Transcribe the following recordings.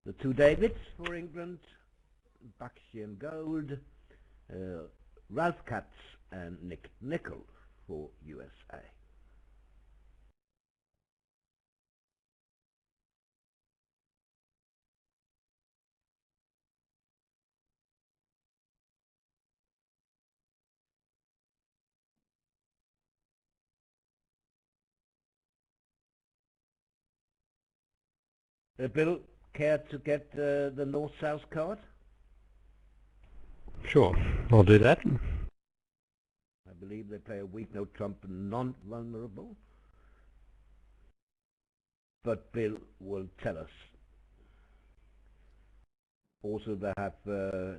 The two Davids for England, Bakshi and Gold, Ralph Katz and Nick Nickel for USA. Bill, care to get the North-South card? Sure, I'll do that. I believe they play a weak, no trump, non-vulnerable. But Bill will tell us. Also, they have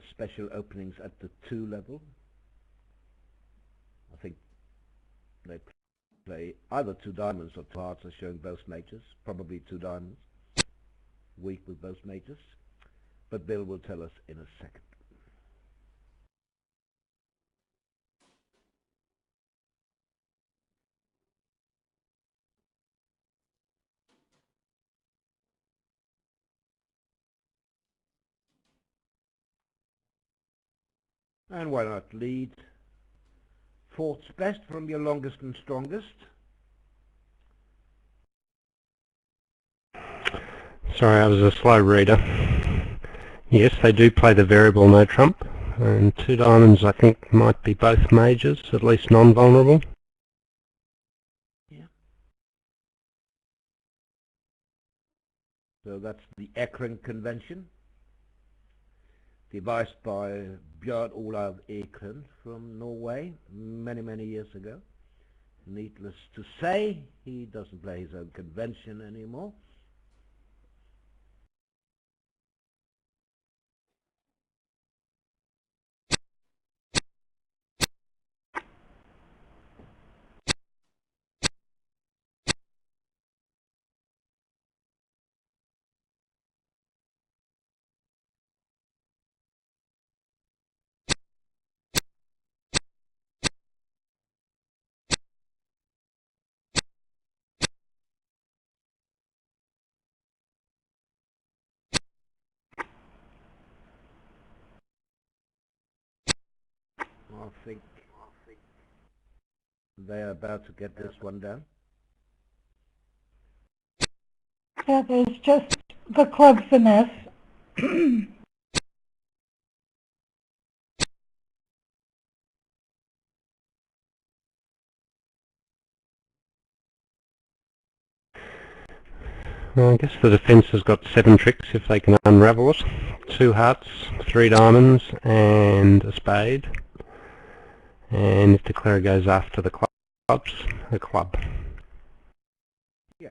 special openings at the 2 level. I think they play either 2 diamonds or 2 hearts, are showing both majors. Probably 2 diamonds. Weak with both majors. But Bill will tell us in a second. And why not lead? 4th best from your longest and strongest. Sorry, I was a slow reader. Yes, they do play the variable no trump, and 2 diamonds I think might be both majors, at least non-vulnerable. Yeah. So that's the Ekren Convention, devised by Bjørn Olav Ekren from Norway many years ago. Needless to say, he doesn't play his own convention anymore. I think they're about to get this one down. Yeah, there's just the club finesse. Well, I guess the defence has got 7 tricks if they can unravel it. 2 hearts, 3 diamonds and a spade. And if declarer goes after the clubs, a club. Yeah.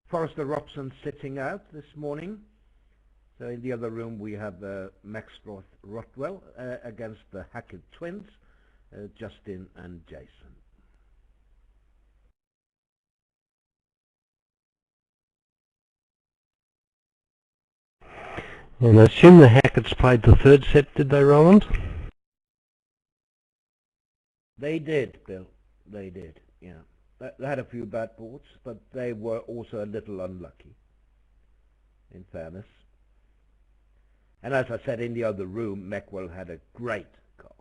Forrester Robson sitting out this morning. So in the other room we have Max Rothwell against the Hackett twins, Justin and Jason. And I assume the Hackett's played the 3rd set, did they, Roland? They did, Bill. They did, yeah. They had a few bad boards, but they were also a little unlucky, in fairness. And as I said, in the other room, Meckwell had a great card.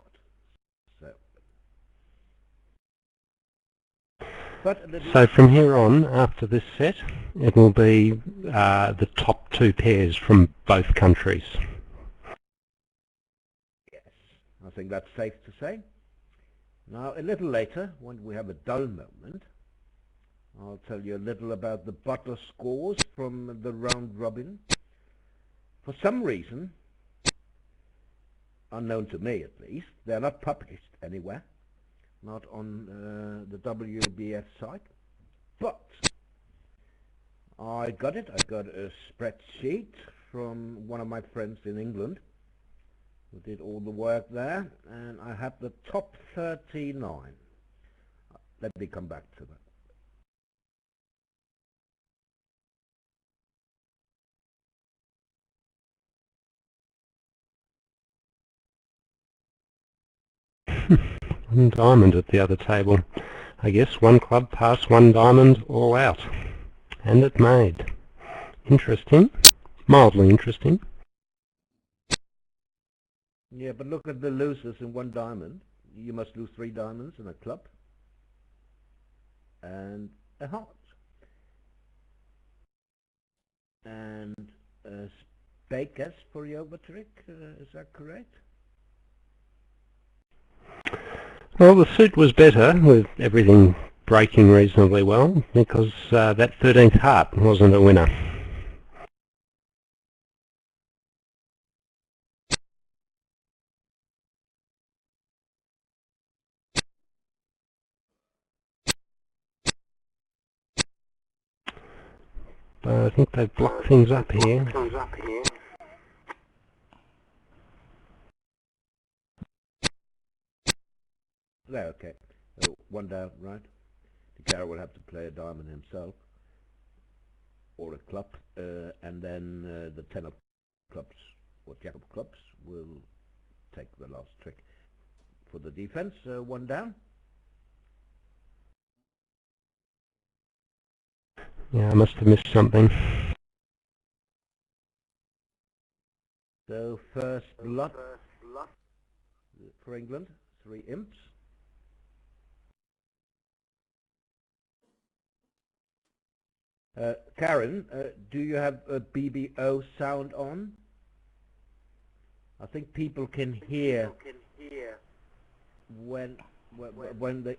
So from here on, after this set, it will be the top 2 pairs from both countries. Yes, I think that's safe to say. Now, a little later, when we have a dull moment, I'll tell you a little about the Butler scores from the round robin. For some reason, unknown to me at least, they're not published anywhere, not on the WBF site, but I got a spreadsheet from one of my friends in England, We did all the work there, and I have the top 39. Let me come back to that. One diamond at the other table. I guess one club pass, one diamond, all out. And it made. Interesting. Mildly interesting. Yeah, but look at the losers in one diamond. You must lose 3 diamonds in a club. And a heart. And a spade guess for the over trick, is that correct? Well, the suit was better, with everything breaking reasonably well, because that 13th heart wasn't a winner. But I think they've blocked things up here. No, okay. One down, right? The carry will have to play a diamond himself, or a club, and then the 10 of clubs, or jack of clubs, will take the last trick. For the defense, one down. Yeah, I must have missed something. So first bluff for England, 3 imps. Karen, do you have a BBO sound on? I think people can hear when they...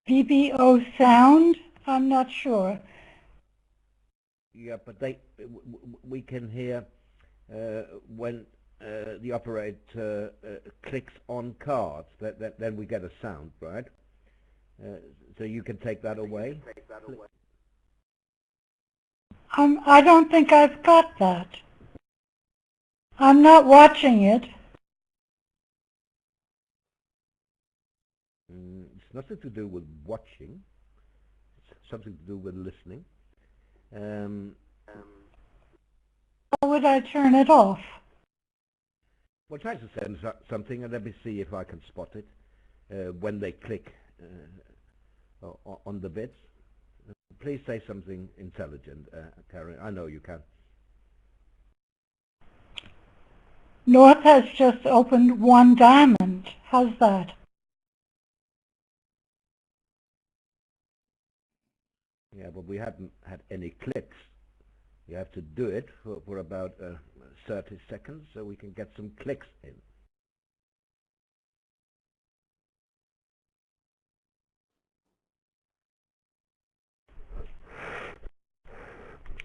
BBO sound? I'm not sure. Yeah, but we can hear when the operator clicks on cards. Then we get a sound, right? So you can take that away. I don't think I've got that. I'm not watching it. It's nothing to do with watching. It's something to do with listening. How would I turn it off? Well, try to send something and let me see if I can spot it when they click on the bits. Please say something intelligent, Karen. I know you can. North has just opened 1 diamond. How's that? Yeah, but we haven't had any clicks. You have to do it for about 30 seconds so we can get some clicks in.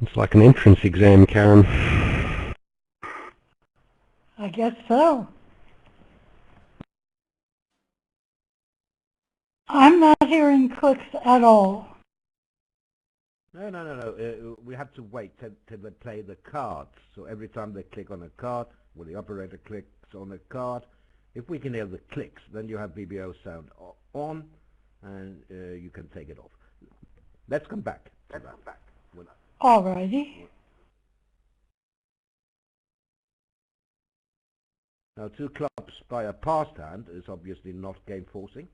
It's like an entrance exam, Karen. I guess so. I'm not hearing clicks at all. No. We have to wait till they play the cards. So every time they click on a card, when the operator clicks on a card, if we can hear the clicks, then you have BBO sound on, and you can take it off. Let's come back to that. Alrighty. Now, 2 clubs by a passed hand is obviously not game forcing.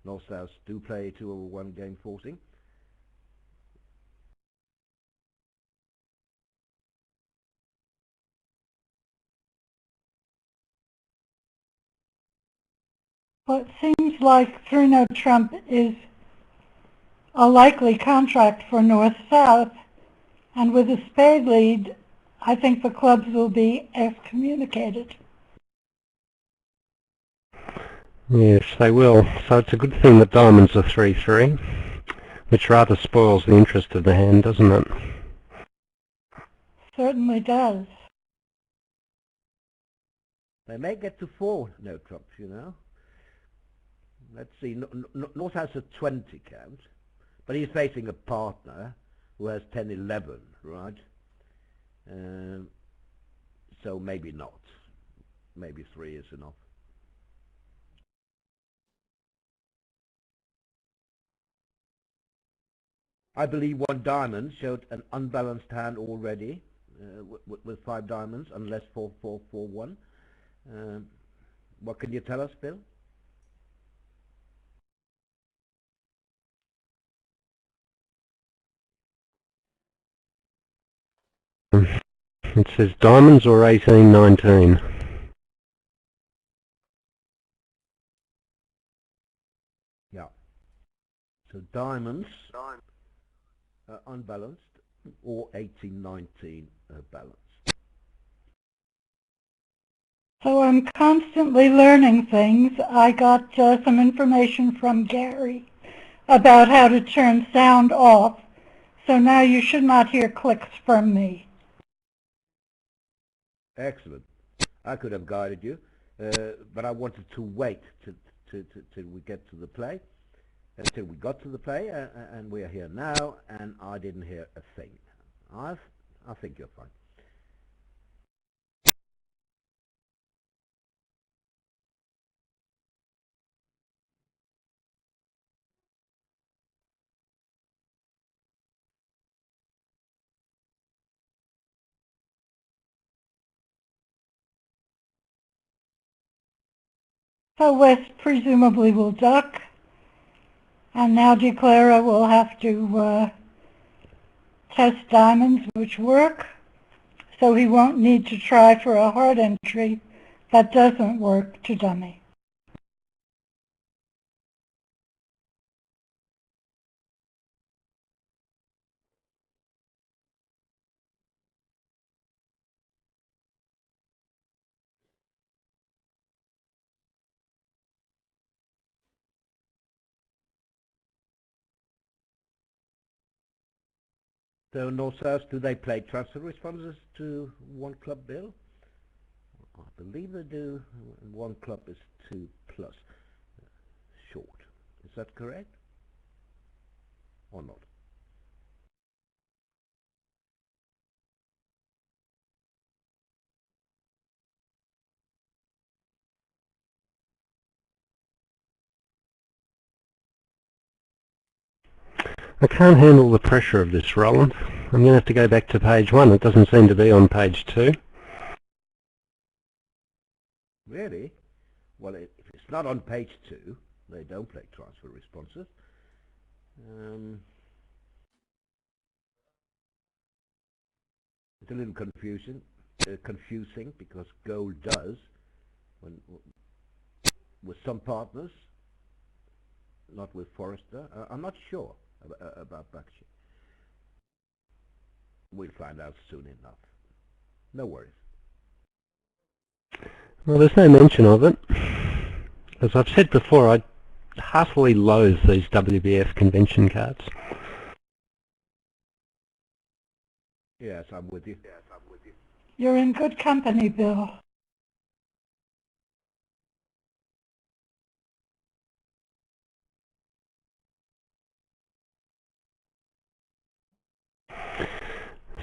North-South do play 2/1 game forcing. Well, it seems like 3-note trump is a likely contract for North-South, and with a spade lead, I think the clubs will be excommunicated. Yes, they will. So it's a good thing that diamonds are 3-3, which rather spoils the interest of the hand, doesn't it? Certainly does. They may get to 4-note trumps, you know. Let's see. North has a 20 count, but he's facing a partner who has 10-11, right? So maybe not. Maybe 3 is enough. I believe 1 diamond showed an unbalanced hand already with 5 diamonds, unless 4-4-4-1. What can you tell us, Bill? It says diamonds or 18-19. Yeah. So diamonds unbalanced, or 18-19 balanced. So I'm constantly learning things. I got some information from Gary about how to turn sound off. So now you should not hear clicks from me. Excellent. I could have guided you, but I wanted to wait till we get to the play, until we got to the play, and we are here now, and I didn't hear a thing. I think you're fine. So West presumably will duck, and now Declara will have to test diamonds, which work, so he won't need to try for a hard entry that doesn't work to dummy. So North-South, do they play transfer responses to 1 club, Bill? I believe they do. 1 club is 2 plus short. Is that correct? Or not? I can't handle the pressure of this, Roland. I'm going to have to go back to page 1. It doesn't seem to be on page 2. Really? Well, if it's not on page 2, they don't play transfer responses. It's a little confusing, because gold does, with some partners, not with Forrester. I'm not sure about Bakshi. We'll find out soon enough. No worries. Well, there's no mention of it. As I've said before, I heartily loathe these WBF convention cards. Yes, I'm with you. You're in good company, Bill.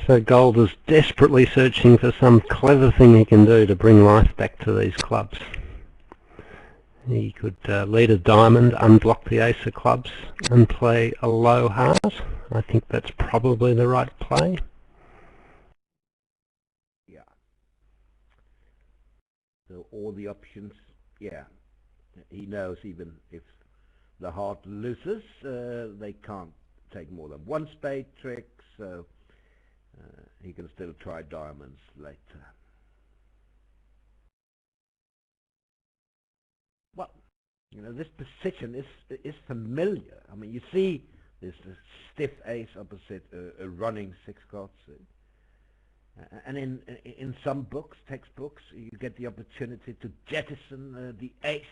So Gold is desperately searching for some clever thing he can do to bring life back to these clubs. He could lead a diamond, unblock the ace of clubs, and play a low heart. I think that's probably the right play. Yeah. So all the options, yeah. He knows even if the heart loses, they can't take more than 1 spade trick, so he can still try diamonds later. Well, you know, this position is familiar. I mean, you see this stiff ace opposite a running 6 cards. And in some books, textbooks, you get the opportunity to jettison the ace,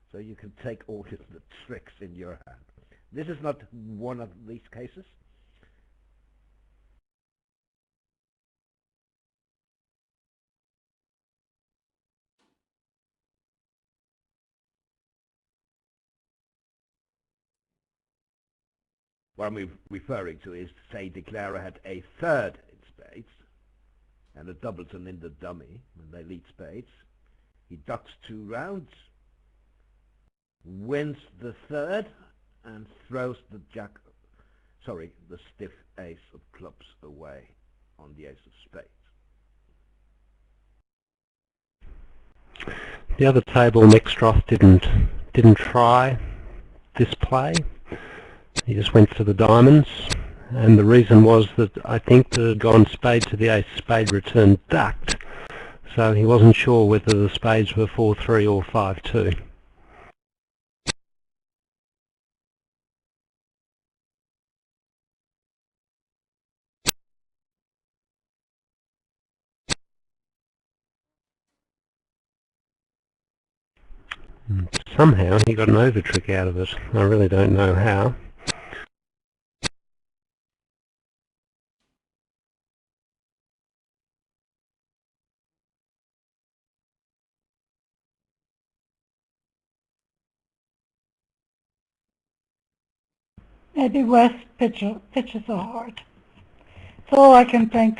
so you can take all the tricks in your hand. This is not one of these cases. What I'm referring to is, say, Declara had a 3rd in spades. and a doubleton in the dummy when they lead spades. He ducks 2 rounds, wins the third, and throws the the stiff ace of clubs away on the ace of spades. The other table, Mextroth didn't try this play. He just went for the diamonds, and the reason was that I think that had gone spade to the ace, spade return ducked, so he wasn't sure whether the spades were 4-3 or 5-2. Somehow he got an over trick out of it. I really don't know how. Maybe West pitches a heart. That's all I can think.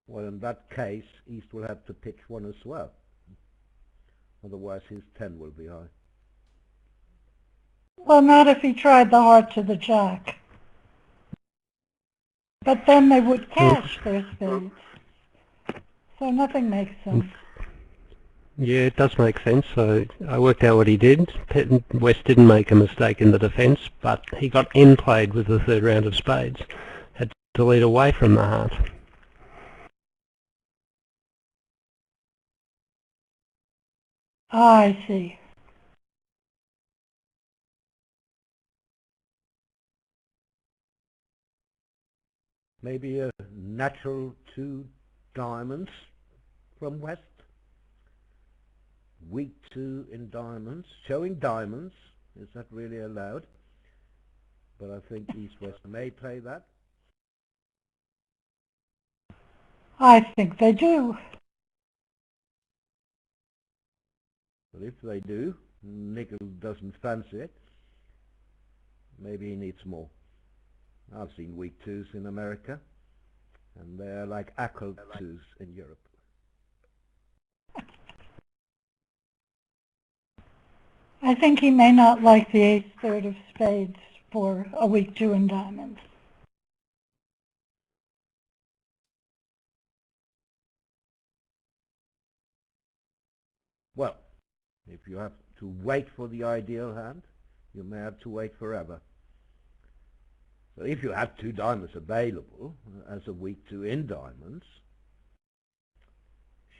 Well, in that case, East will have to pitch one as well. Otherwise his 10 will be high. Well, not if he tried the heart to the jack. But then they would cash their spades. So nothing makes sense. Yeah, it does make sense. So I worked out what he did. West didn't make a mistake in the defence, but he got end played with the third round of spades. Had to lead away from the heart. Ah, I see. Maybe a natural 2 diamonds from West. Weak 2 in diamonds. Showing diamonds. Is that really allowed? But I think East-West may play that. I think they do. But if they do, Nickel doesn't fancy it. Maybe he needs more. I've seen weak 2s in America, and they're like ackled 2s in Europe. I think he may not like the ace-third of spades for a weak 2 in diamonds. Well, if you have to wait for the ideal hand, you may have to wait forever. So if you have 2 diamonds available as a weak 2 in diamonds,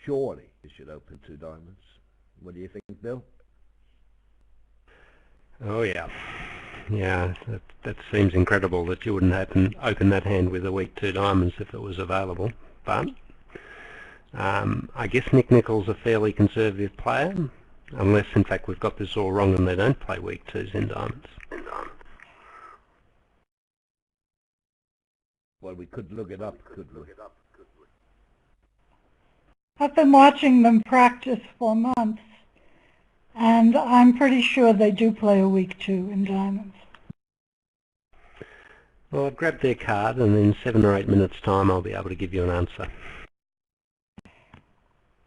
surely you should open 2 diamonds. What do you think, Bill? Oh yeah. Yeah, that seems incredible that you wouldn't open that hand with a weak 2 diamonds if it was available. But I guess Nick Nichol's a fairly conservative player, unless in fact we've got this all wrong and they don't play weak 2s in diamonds. Well, we could look it up, could we? I've been watching them practice for months, and I'm pretty sure they do play a weak 2 in diamonds. Well, I've grabbed their card, and in 7 or 8 minutes' time I'll be able to give you an answer.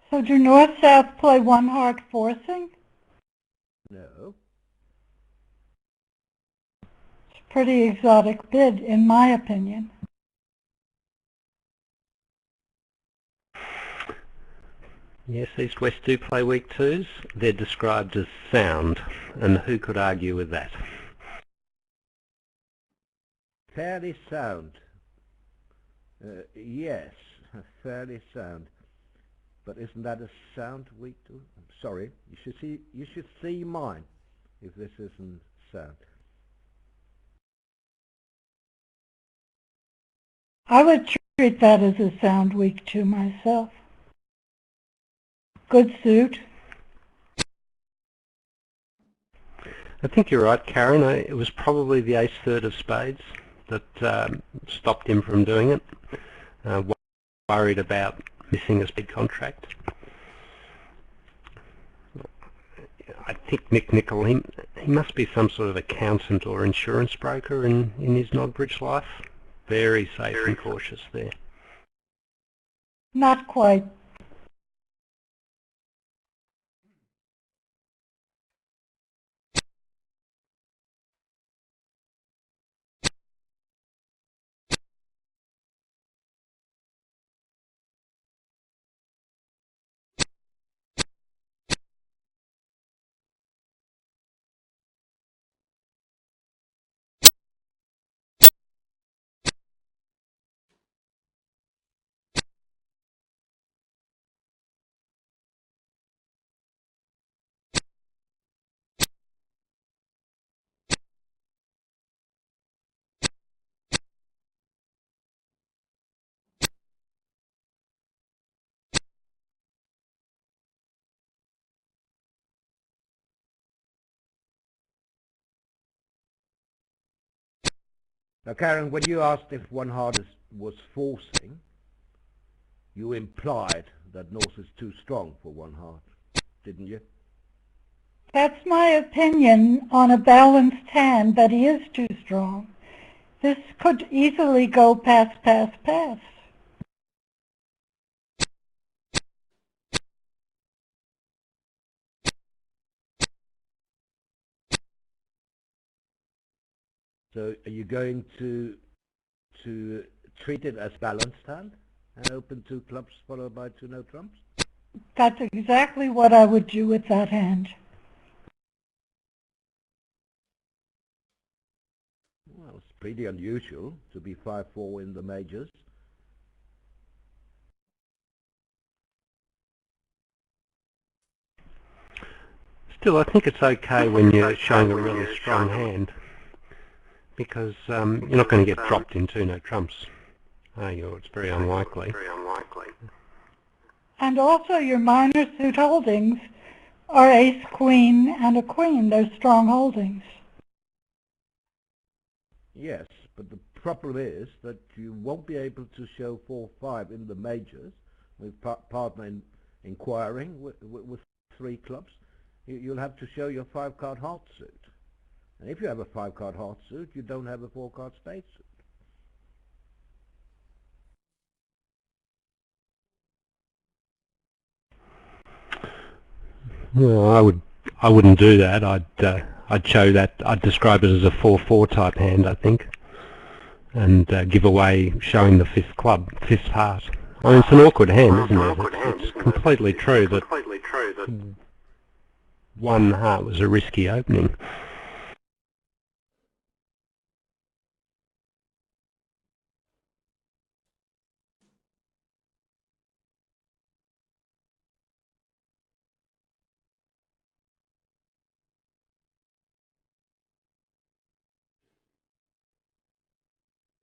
So do North-South play one heart forcing? No. It's a pretty exotic bid, in my opinion. Yes, East-West do play weak 2s. They're described as sound, and who could argue with that? Fairly sound. Yes, fairly sound. But isn't that a sound weak 2? I'm sorry, you should see mine if this isn't sound. I would treat that as a sound weak 2 myself. Good suit. I think you're right, Karen. It was probably the ace-third of spades that stopped him from doing it. Worried about missing a spade contract. I think Nick Nicol, he must be some sort of accountant or insurance broker in his Nodbridge life. Very safe and cautious there. Not quite. Now, Karen, when you asked if one heart was forcing, you implied that North is too strong for one heart, didn't you? That's my opinion on a balanced hand, that he is too strong. This could easily go pass, pass, pass. So are you going to treat it as balanced hand and open 2 clubs followed by 2 no trumps? That's exactly what I would do with that hand. Well, it's pretty unusual to be 5-4 in the majors. Still, I think it's okay when you're showing a really strong hand, because you're not going to get dropped in 2 no trumps, are you? It's very unlikely. And also your minor suit holdings are ace, queen, and a queen. They're strong holdings. Yes, but the problem is that you won't be able to show 4-5 in the majors with partner inquiring with 3 clubs. You'll have to show your 5-card heart suit. And if you have a 5-card heart suit, you don't have a 4-card spade suit. Well, I wouldn't do that. I'd show that. I'd describe it as a 4-4 type hand, I think, and give away showing the 5th club, 5th heart. I mean, it's an awkward hand, isn't it? It's completely true that 1 heart was a risky opening.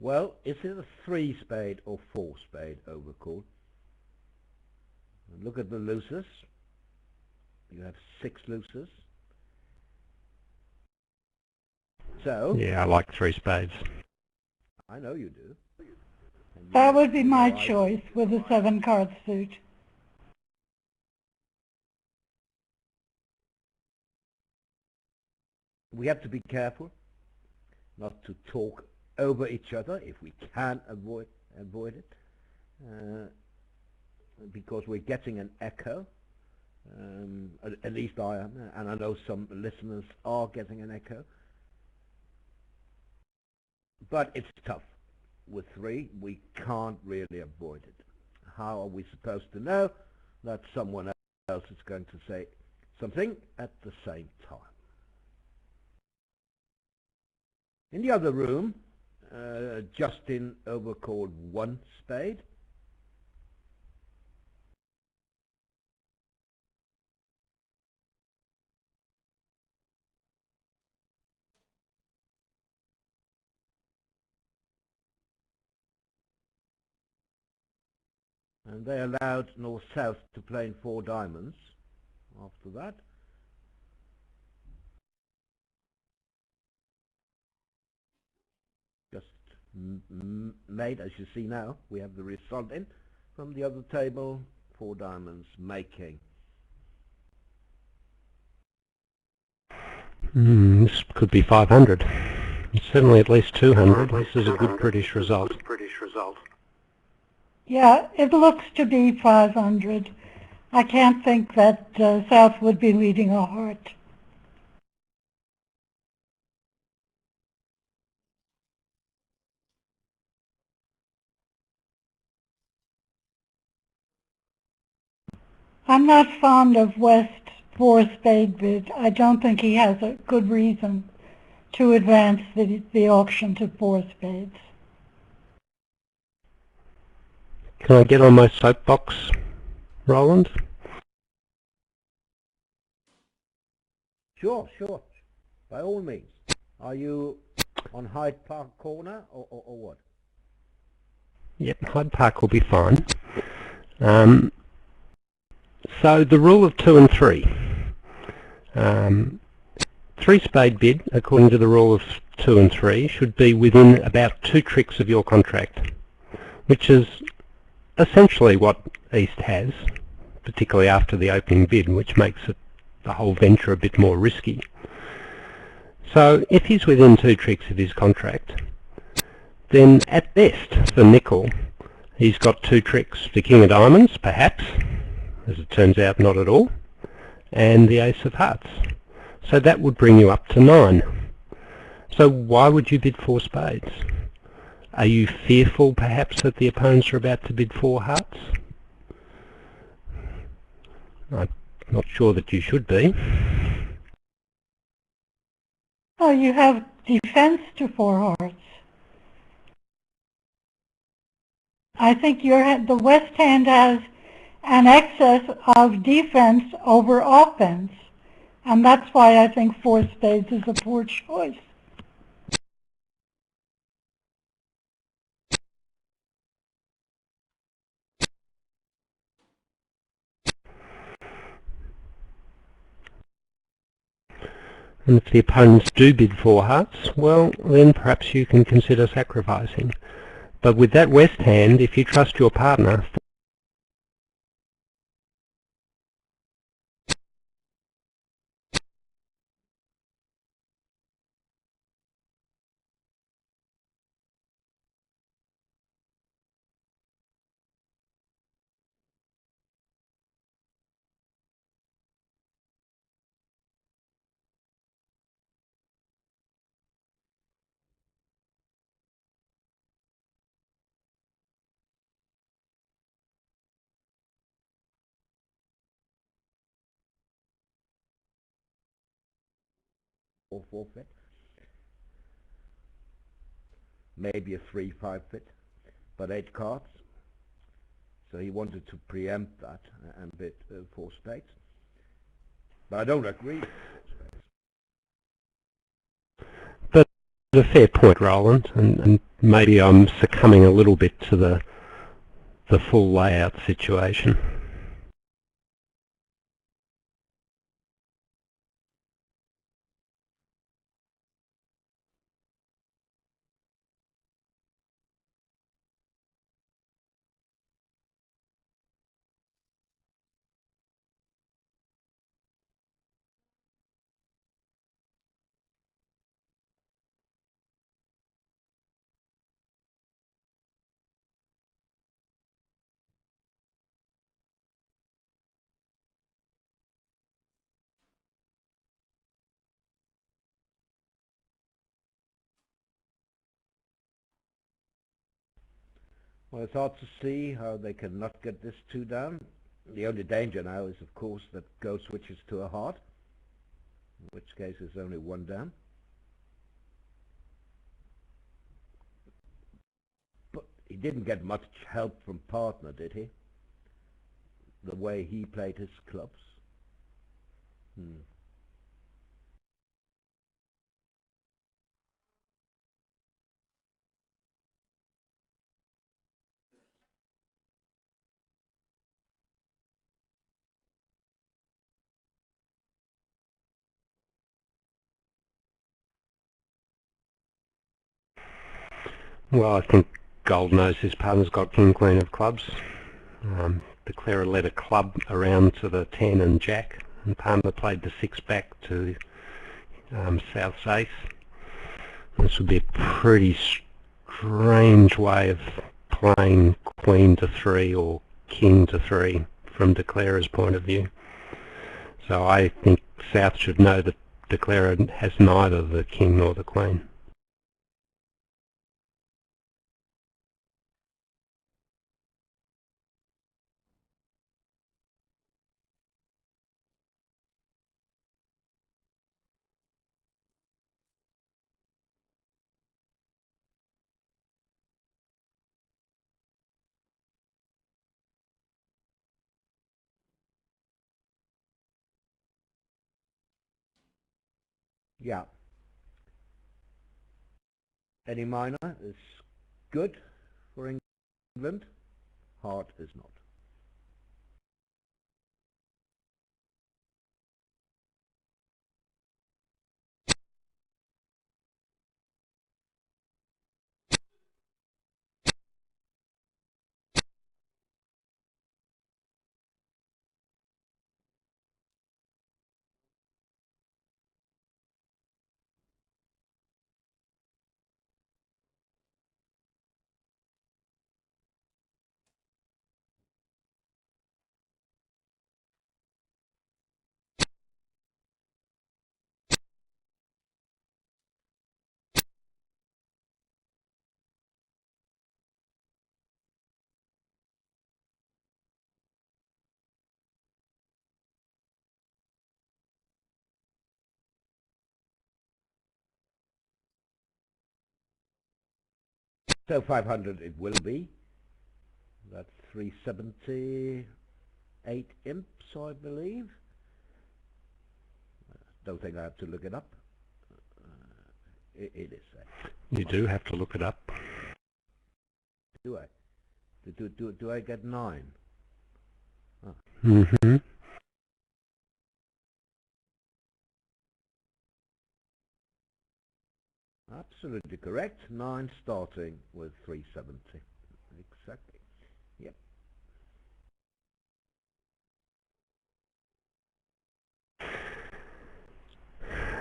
Well, is it a 3 spade or 4 spade overcall? Look at the losers. You have 6 losers. So Yeah, I like 3 spades. I know you do. That would be my choice with a 7-card suit. We have to be careful not to talk over each other if we can avoid it, because we're getting an echo. At least I am, and I know some listeners are getting an echo. But it's tough. With 3, we can't really avoid it. How are we supposed to know that someone else is going to say something at the same time? In the other room, Justin overcalled 1 spade. And they allowed North-South to play in 4 diamonds after that. Just made, as you see now, we have the result in from the other table, 4 diamonds making. This could be 500. It's certainly at least 200. This is a good British result. Yeah, it looks to be 500. I can't think that South would be leading a heart. I'm not fond of West's 4 spade bid. I don't think he has a good reason to advance the auction to 4 spades. Can I get on my soapbox, Roland? Sure, by all means. Are you on Hyde Park Corner or what? Yep, Hyde Park will be fine. So the rule of 2 and 3. 3 spade bid, according to the rule of 2 and 3, should be within about 2 tricks of your contract, which is essentially what East has, particularly after the opening bid, which makes the whole venture a bit more risky. So if he's within 2 tricks of his contract, then at best for nickel he's got 2 tricks: the king of diamonds, perhaps, as it turns out not at all, and the ace of hearts. So that would bring you up to 9. So why would you bid 4 spades? Are you fearful perhaps that the opponents are about to bid 4 hearts? I'm not sure that you should be. Oh, you have defense to 4 hearts. I think the West hand has an excess of defense over offense, and that's why I think 4 spades is a poor choice. And if the opponents do bid 4 hearts, well, then perhaps you can consider sacrificing. But with that West hand, if you trust your partner, Or forfeit? Maybe a 3-5 fit, but 8 cards. So he wanted to preempt that and bid 4 spades. But I don't agree. but a fair point, Roland, and maybe I'm succumbing a little bit to the full layout situation. Well, it's hard to see how they can not get this 2 down. The only danger now is, of course, that Go switches to a heart, in which case there's only 1 down. But he didn't get much help from partner, did he? The way he played his clubs. Well, I think Gold knows his partner's got King Queen of clubs. Declarer led a club around to the 10 and Jack, and partner played the 6 back to South's ace. This would be a pretty strange way of playing queen to 3 or king to 3 from declarer's point of view. So I think South should know that declarer has neither the king nor the queen. Yeah. Any minor is good for England. Heart is not. So 500 it will be. That's 378 imps, I believe. Don't think I have to look it up. It is that. You do have to look it up. Do I? Do I get 9? Oh. Mm-hmm. Absolutely correct. 9 starting with 370. Exactly. Yep.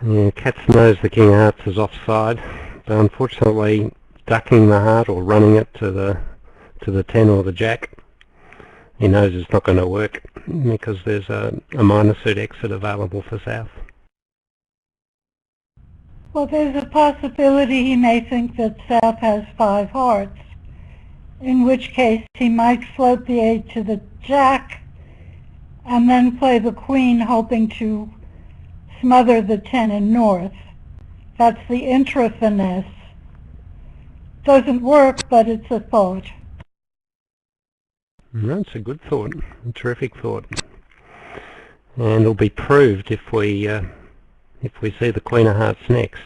Yeah, Cats knows the king of hearts is offside, but unfortunately ducking the heart or running it to the 10 or the jack, he knows it's not going to work because there's a minor suit exit available for South. Well, there's a possibility he may think that South has 5 hearts, in which case he might float the 8 to the jack and then play the queen, hoping to smother the 10 in North. That's the intra-finesse. Doesn't work, but it's a thought. That's a good thought, a terrific thought, and it'll be proved if we see the Queen of Hearts next.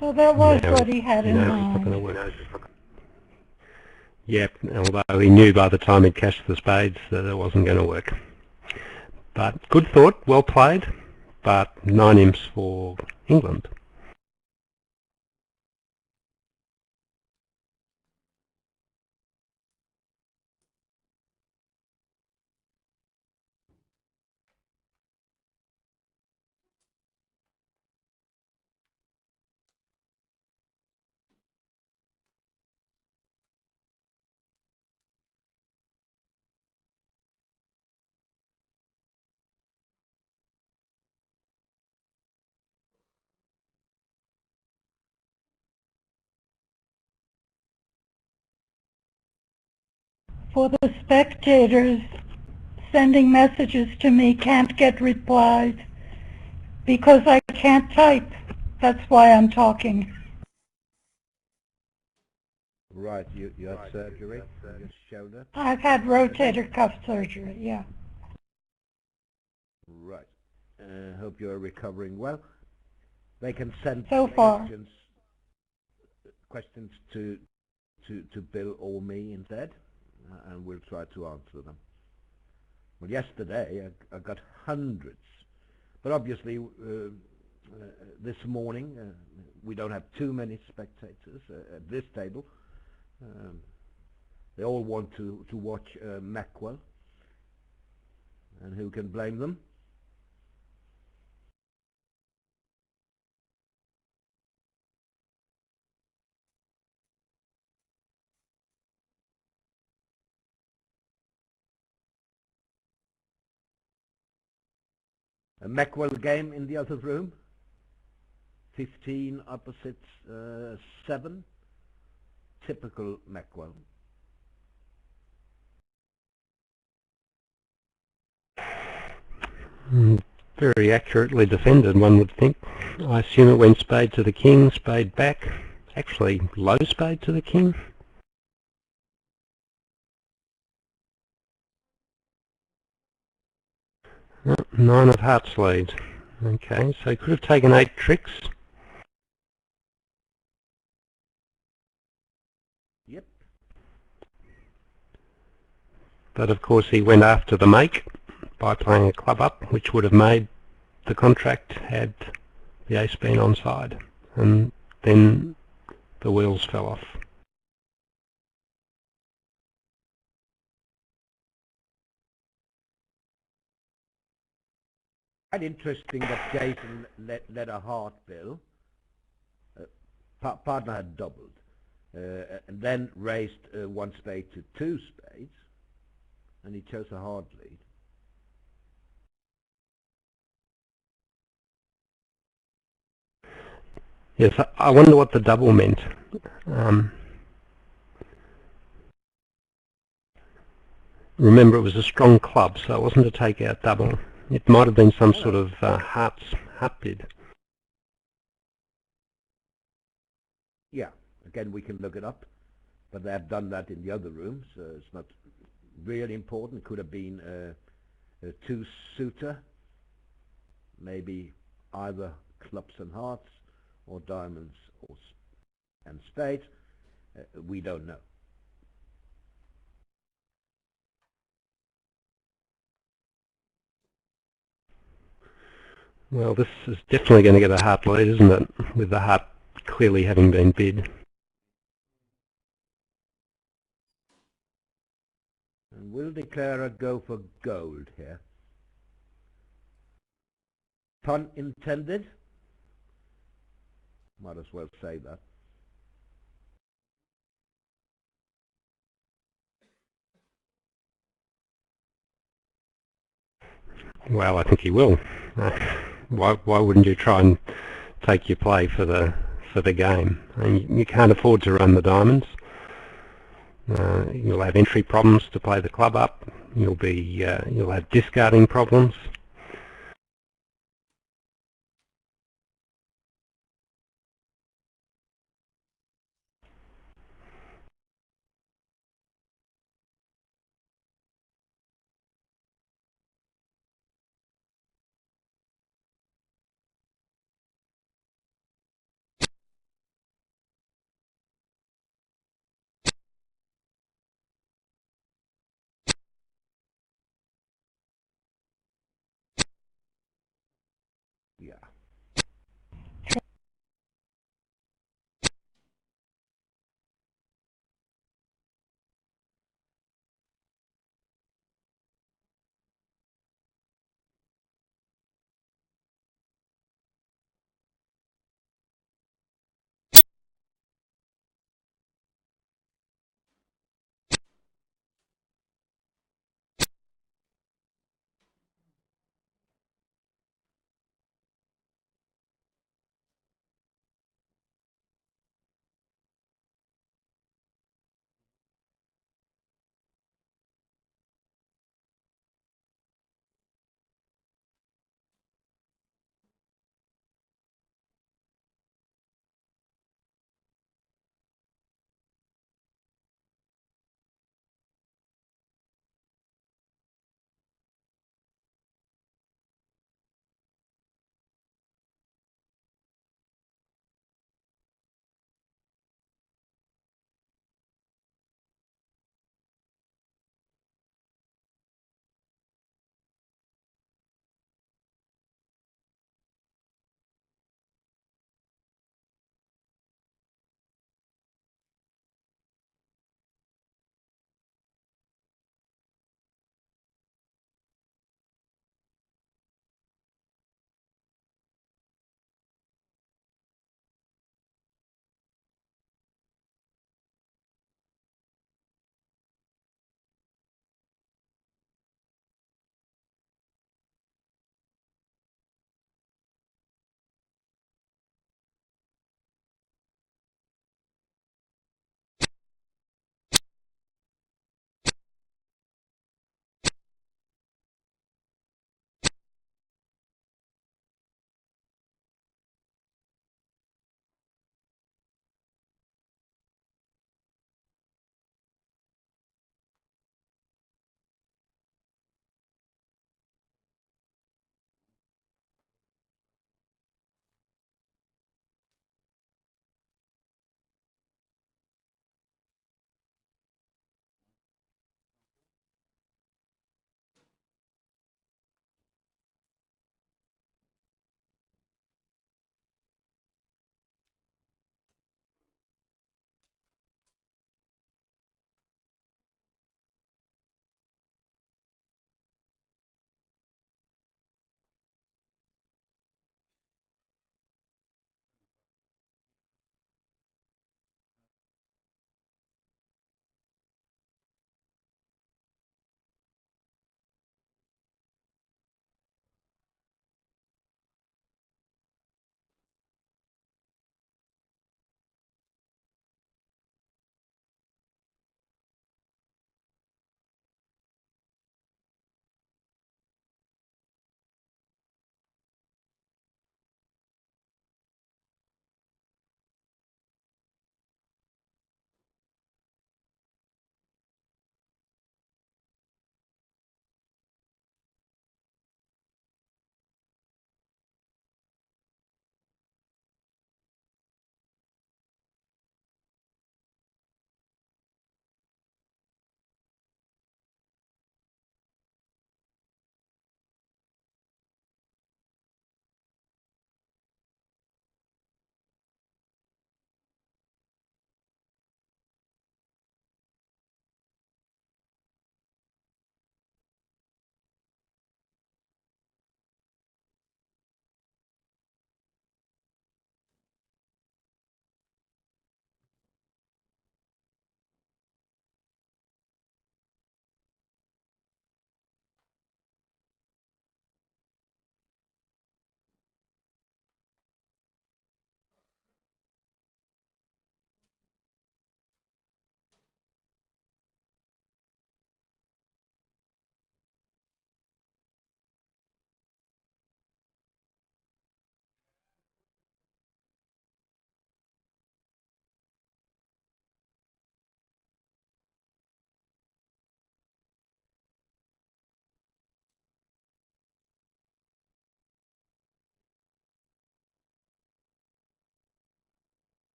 So that was Now, what he had in it's not going to mind. work. Yep, although he knew by the time he'd cashed the spades that it wasn't going to work. But good thought, well played, but 9 imps for England. For the spectators, sending messages to me can't get replies because I can't type. That's why I'm talking. Right, you had surgery on your shoulder? I've had rotator cuff surgery, yeah. Right. Hope you're recovering well. They can send So far. questions to Bill or me instead, and we'll try to answer them. Well, yesterday I got hundreds, but obviously this morning we don't have too many spectators at this table. They all want to watch Macwell, and who can blame them? A Macwell game in the other room. 15 opposites 7. Typical Macwell. Very accurately defended, one would think. I assume it went spade to the king, spade back. Actually, low spade to the king. Oh, 9 of hearts lead. Okay, so he could have taken 8 tricks. Yep. But of course he went after the make by playing a club up, which would have made the contract had the ace been onside. And then the wheels fell off. Quite interesting that Jason led a heart, Bill. Partner had doubled, and then raised 1 spade to 2 spades, and he chose a hard lead. Yes, I wonder what the double meant. Remember, it was a strong club, so it wasn't a take-out double. It might have been some sort of heart bid. Yeah, again we can look it up, but they have done that in the other room, so it's not really important. It could have been a 2-suiter, maybe either clubs and hearts, or diamonds and spades. We don't know. Well, this is definitely going to get a heart lead, isn't it? With the heart clearly having been bid. And we'll declare a go for gold here. Pun intended? Might as well say that. Well, I think he will. Why wouldn't you try and take your play for the game? I mean, you can't afford to run the diamonds. You'll have entry problems to play the club up. You'll have discarding problems. Yeah.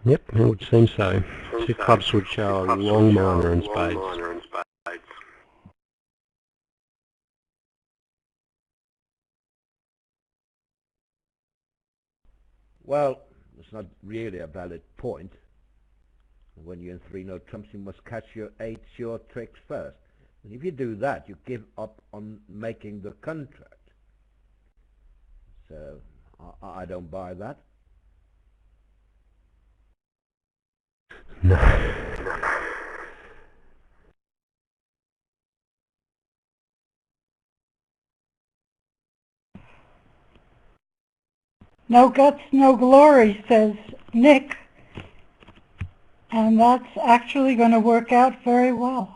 Yep, it would seem so. Two clubs would show a long minor and spades. Well, it's not really a valid point. When you're in 3-note trumps, you must catch your 8 short tricks first. And if you do that, you give up on making the contract. So I don't buy that. No. No guts, no glory, says Nick. And that's actually going to work out very well.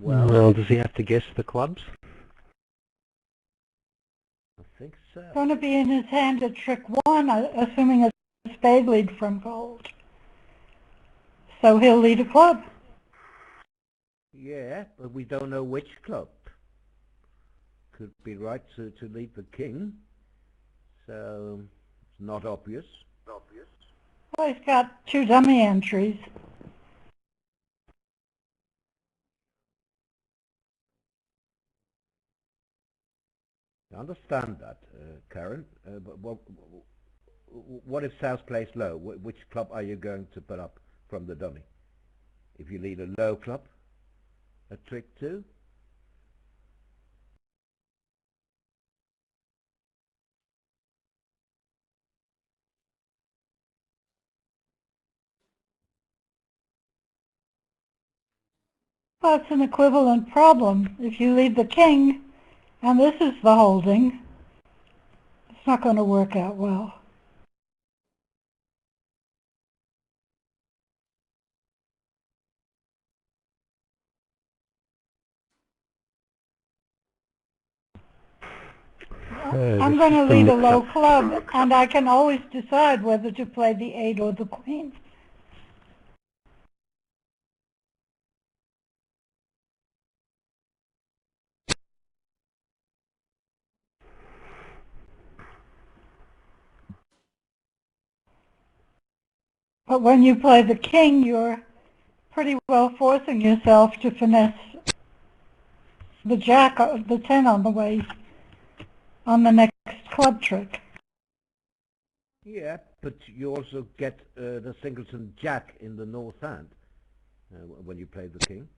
Well, does he have to guess the clubs? I think so. It's going to be in his hand at trick 1, assuming a spade lead from gold. So he'll lead a club. Yeah, but we don't know which club. Could be right to lead the king. So it's not obvious. Well, he's got 2 dummy entries. I understand that, Karen. But what if South plays low? Which club are you going to put up from the dummy? If you lead a low club, a trick 2? Well, it's an equivalent problem. If you lead the king, and this is the holding, it's not going to work out well. I'm going to lead a low club, and I can always decide whether to play the 8 or the queen. But when you play the king, you're pretty well forcing yourself to finesse the jack, the 10 on the way, on the next club trick. Yeah, but you also get the singleton jack in the north hand when you play the king.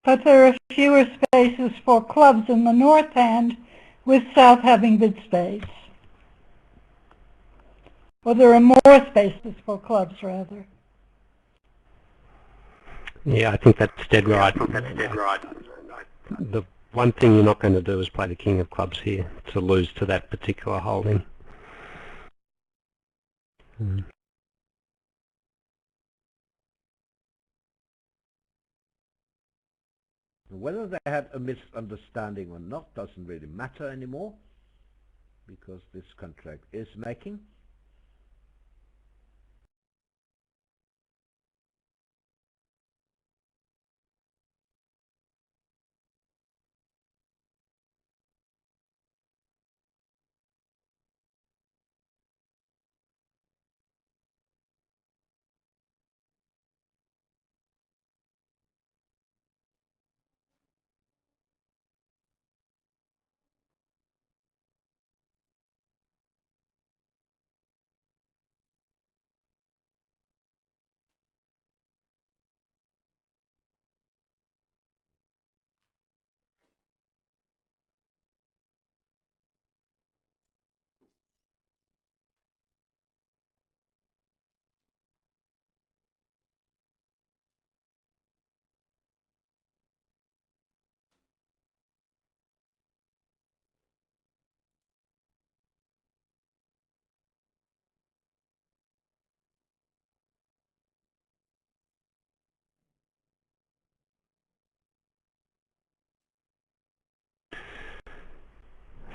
But there are fewer spaces for clubs in the north hand, with south having bid spades. Or there are more spaces for clubs, rather. Yeah, I think that's dead right. The one thing you're not going to do is play the king of clubs here to lose to that particular holding. Whether they had a misunderstanding or not doesn't really matter anymore, because this contract is making.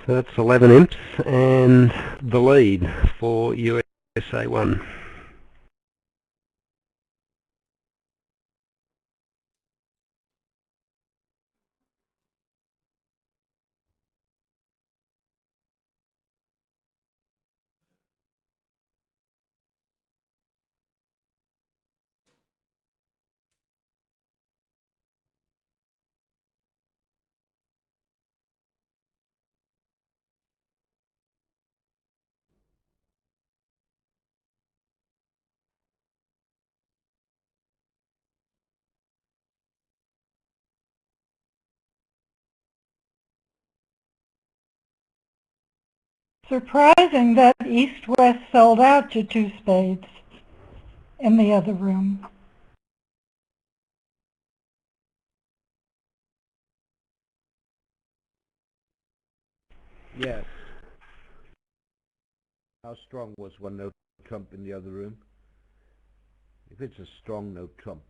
So that's 11 imps and the lead for USA1. Surprising that East-West sold out to 2 spades in the other room. Yes. How strong was one no trump in the other room? If it's a strong no trump,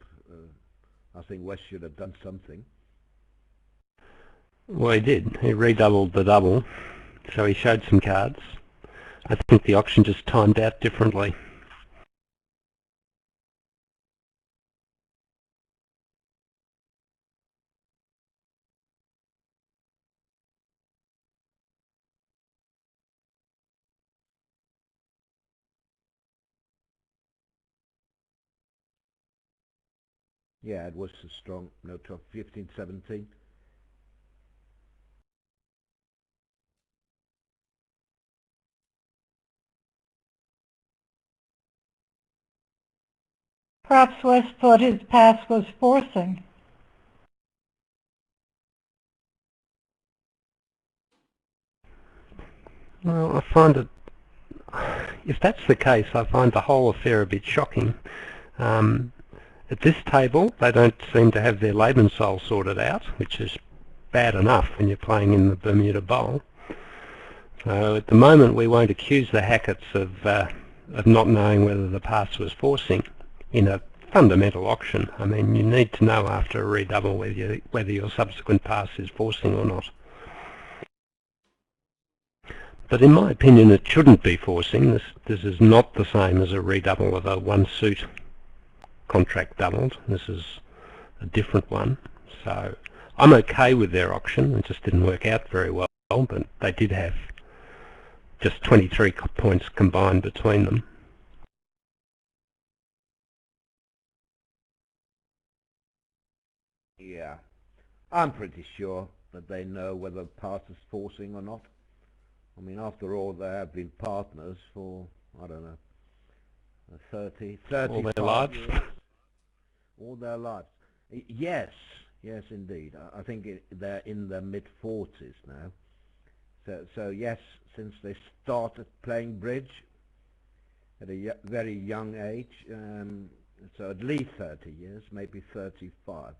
I think West should have done something. Well, he did. He redoubled the double, so he showed some cards. I think the auction just timed out differently. Yeah, it was a strong no trump, 15-17. Perhaps West thought his pass was forcing. Well, I find it, if that's the case, I find the whole affair a bit shocking. At this table, they don't seem to have their Lebenssoul sorted out, which is bad enough when you're playing in the Bermuda Bowl. So at the moment, we won't accuse the Hacketts of not knowing whether the pass was forcing in a fundamental auction. I mean, you need to know after a redouble whether your subsequent pass is forcing or not. But in my opinion, it shouldn't be forcing. This is not the same as a redouble of a one-suit contract doubled. This is a different one. So I'm okay with their auction. It just didn't work out very well, but they did have just 23 points combined between them. Yeah, I'm pretty sure that they know whether the pass is forcing or not. I mean, after all, they have been partners for, I don't know, 35 All their lives. years. All their lives. Yes, yes, indeed. I think they're in their mid-40s now. So yes, since they started playing bridge at a very young age, so at least 30 years, maybe 35.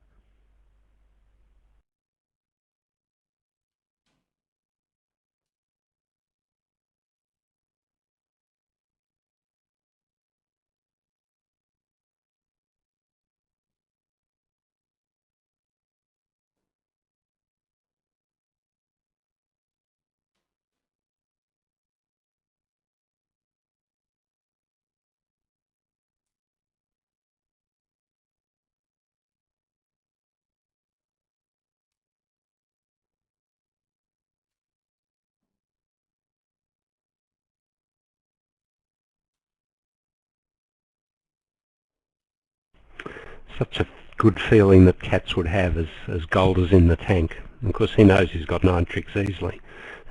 Such a good feeling that Katz would have as gold is in the tank. And of course, he knows he's got 9 tricks easily.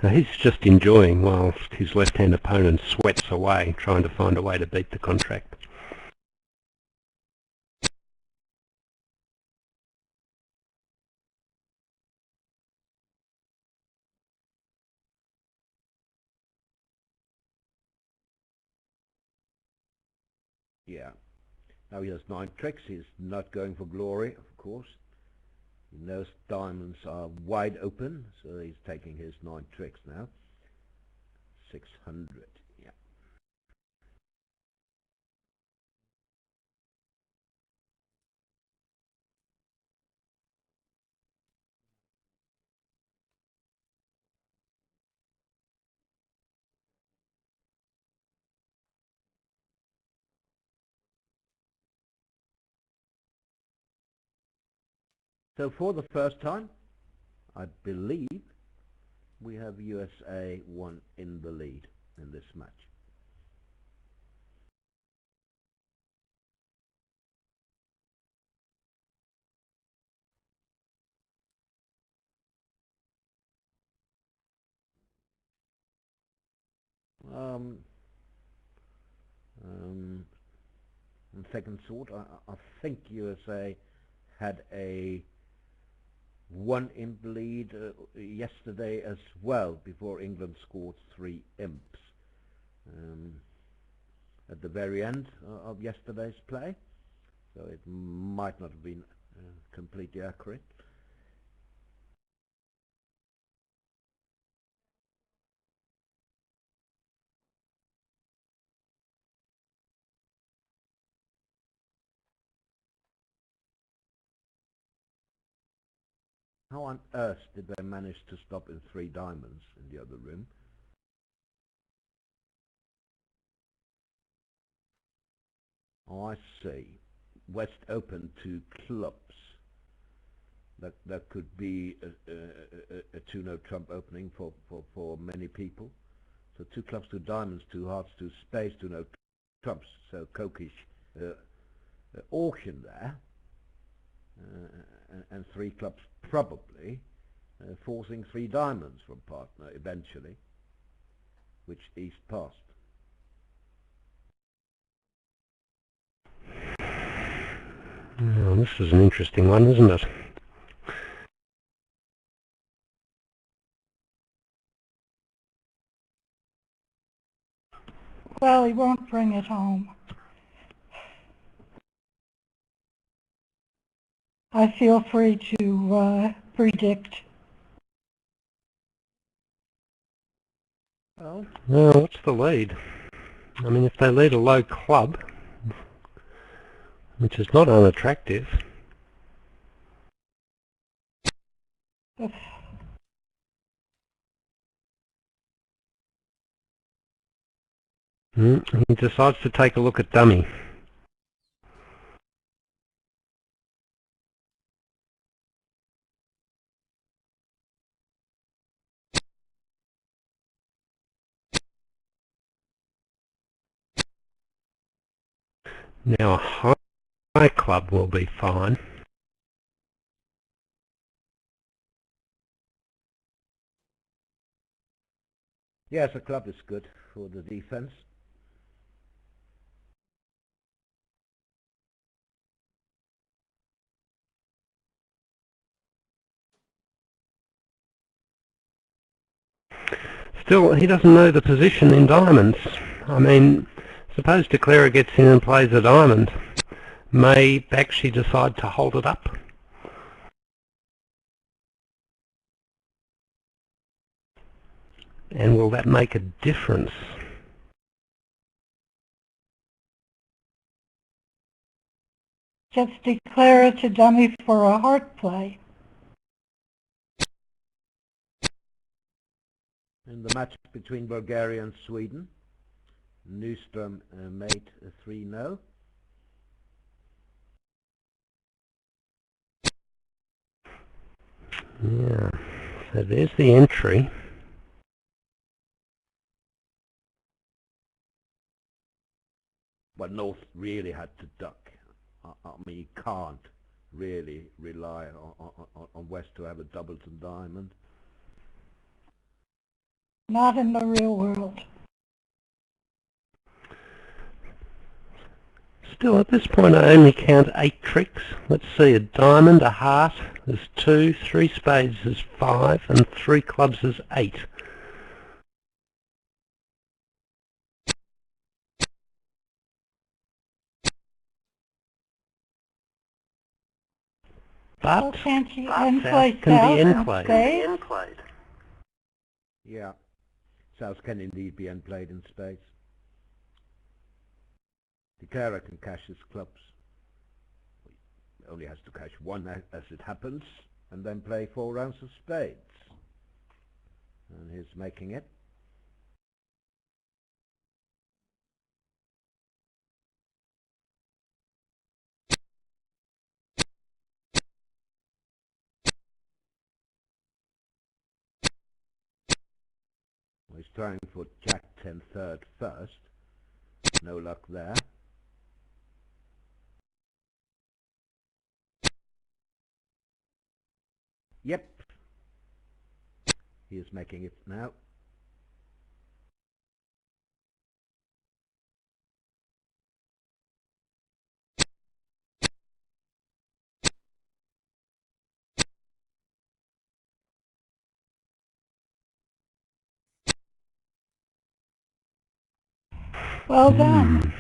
Now, he's just enjoying whilst his left-hand opponent sweats away trying to find a way to beat the contract. Yeah. Now he has 9 tricks. He's not going for glory, of course. He knows diamonds are wide open, so he's taking his 9 tricks now. 600. Yeah. So for the first time, I believe, we have USA1 in the lead in this match. On second thought, I think USA had a 1 imp lead yesterday as well, before England scored 3 imps at the very end of yesterday's play, so it might not have been completely accurate. How on earth did they manage to stop in 3 diamonds in the other room? Oh, I see. West open 2 clubs. That could be a 2-note trump opening for many people. So 2 clubs, 2 diamonds, 2 hearts, 2 spades, 2-note trumps. So Kokish auction there, and 3 clubs probably forcing 3 diamonds from partner eventually, which East passed. Well, this is an interesting one, isn't it? Well, he won't bring it home. I feel free to predict. Well, what's the lead? I mean, if they lead a low club, which is not unattractive. He decides to take a look at dummy. Now a high club will be fine. yes, a club is good for the defense. Still, he doesn't know the position in diamonds. I mean, suppose Declarer gets in and plays a diamond. May actually decide to hold it up. And will that make a difference? Just declare it a dummy for a heart play. In the match between Bulgaria and Sweden, Nyström made a 3-0. Yeah, so there's the entry. But North really had to duck. I mean, you can't really rely on West to have a doubleton diamond. Not in the real world. Still, at this point I only count 8 tricks. Let's see, a diamond, a heart is 2, 3 spades is 5, and 3 clubs is 8. But Well, can't you South play can be South end-played. and spades? Yeah, South can indeed be unplayed in spades. Declarer can cash his clubs. He only has to cash 1 as it happens, and then play 4 rounds of spades. And he's making it. trying for Jack 10 third first. No luck there. Yep. He is making it now. Well done.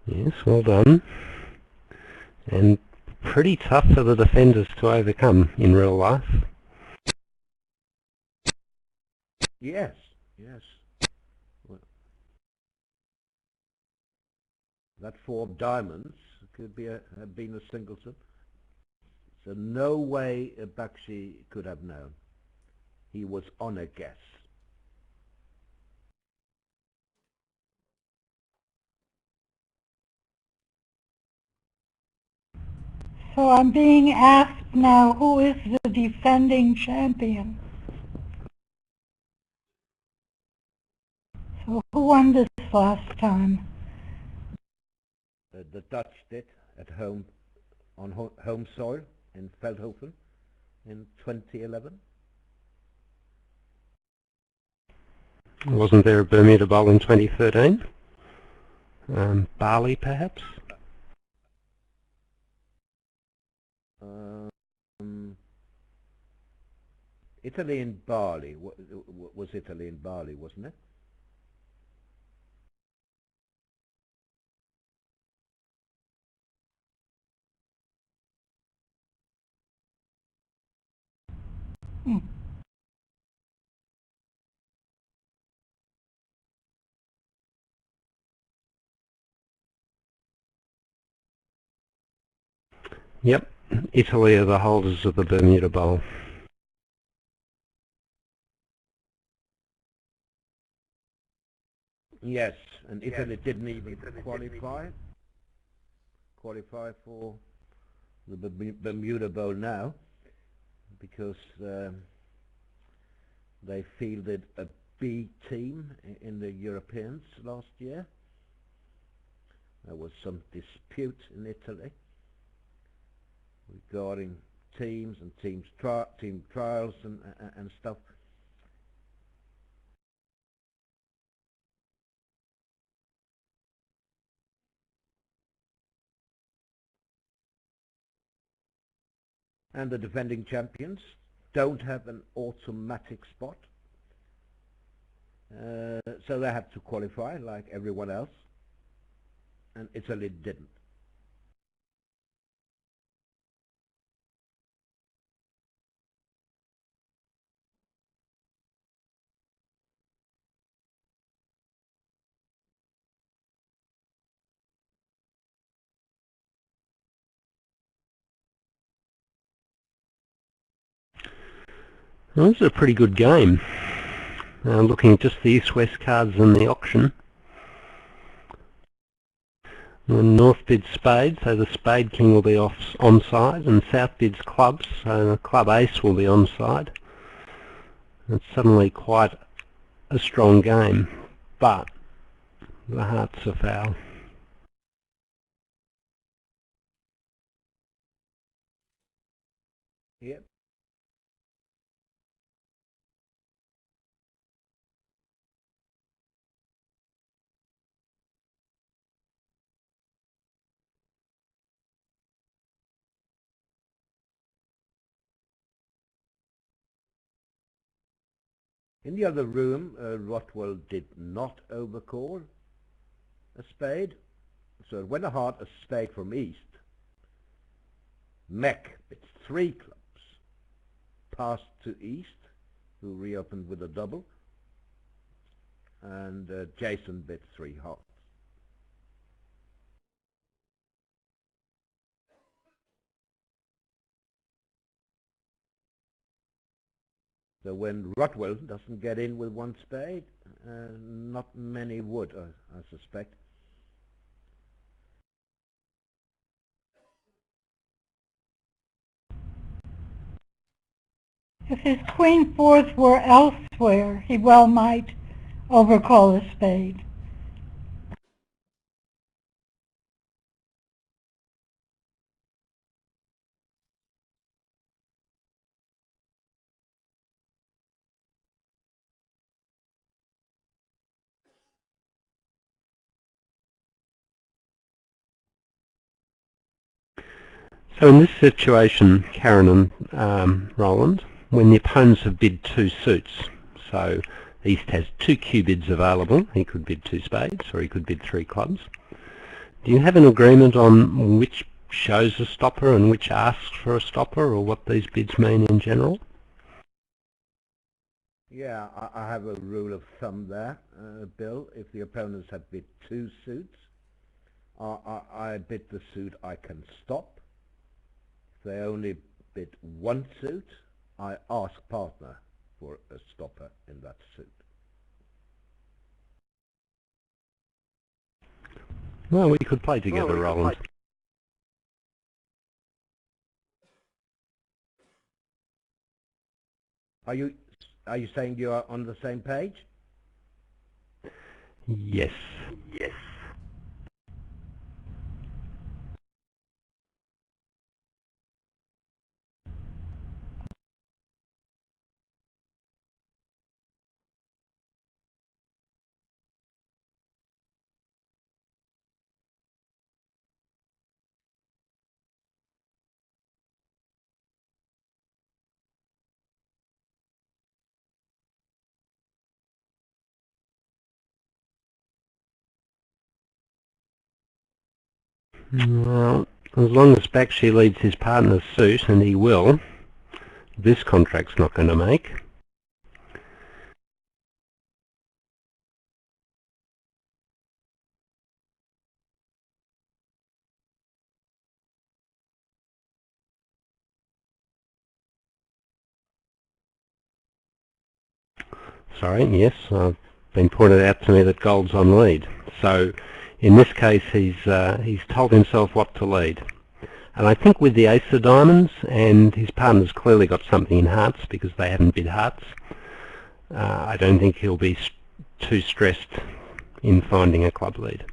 Yes, well done. And pretty tough for the defenders to overcome in real life. Yes, yes. Well, that 4 of diamonds could be have been a singleton. So no way Bakshi could have known. He was on a guess. So I'm being asked now, who is the defending champion? So who won this last time? The Dutch did at home, on home soil in Veldhoven in 2011. Wasn't there a Bermuda Bowl in 2013? Bali, perhaps? Italy and Bali. Was Italy and Bali, wasn't it? Yep, Italy are the holders of the Bermuda Bowl. Yes, and Italy didn't even qualify for the Bermuda Bowl now, because they fielded a B team in the Europeans last year. There was some dispute in Italy regarding teams and team trials and stuff. And the defending champions don't have an automatic spot, so they have to qualify like everyone else, and Italy didn't. Well, this is a pretty good game. Looking at just the East-West cards in the auction. The North bids Spade, so the Spade King will be onside, and South bids Clubs, so the Club Ace will be onside. It's suddenly quite a strong game, but the hearts are foul. Yep. In the other room, Rothwell did not overcall a spade, so it went a heart, a spade from east. Mech bits 3 clubs, passed to east, who reopened with a double, and Jason bit 3 hearts. So when Rothwell doesn't get in with 1 spade, not many would, I suspect. If his queen fourth were elsewhere, he well might overcall a spade. So in this situation, Karen and Roland, when the opponents have bid two suits, so East has two Q-bids available, he could bid two spades or he could bid three clubs. Do you have an agreement on which shows a stopper and which asks for a stopper, or what these bids mean in general? Yeah, I have a rule of thumb there, Bill. If the opponents have bid two suits, I bid the suit I can stop. If they only bid one suit, I ask partner for a stopper in that suit. Well, we could play together, Roland. Are you saying you are on the same page? Yes. Yes. Well, as long as Bakshi leads his partner's suit, and he will, this contract's not going to make. Sorry, yes, I've been pointed out to me that gold's on lead. So in this case, he's told himself what to lead. And I think with the ace of diamonds, and his partner's clearly got something in hearts because they haven't bid hearts, I don't think he'll be too stressed in finding a club lead.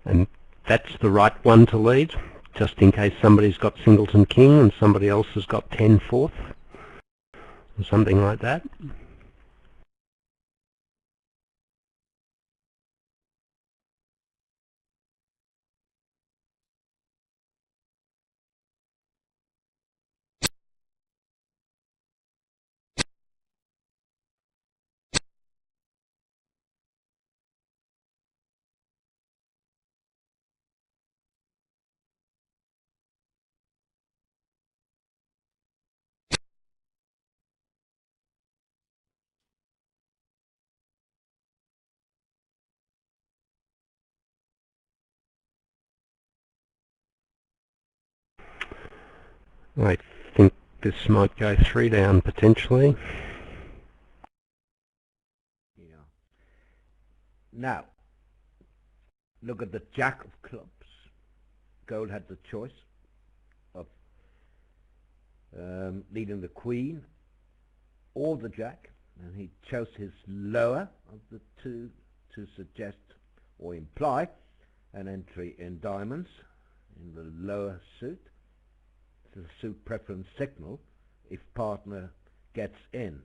And that's the right one to lead, just in case somebody's got singleton king and somebody else has got 10 fourth, or something like that. I think this might go 3 down potentially. Yeah. Now, look at the jack of clubs. Gold had the choice of leading the queen or the jack, and he chose his lower of the two to suggest or imply an entry in diamonds in the lower suit. It's a suit preference signal if partner gets in.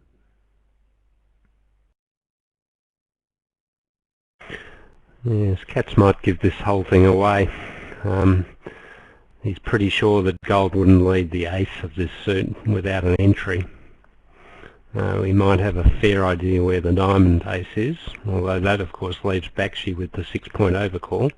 Yes, Katz might give this whole thing away. He's pretty sure that gold wouldn't lead the ace of this suit without an entry. We might have a fair idea where the diamond ace is, although that of course leaves Bakshi with the 6-point overcall.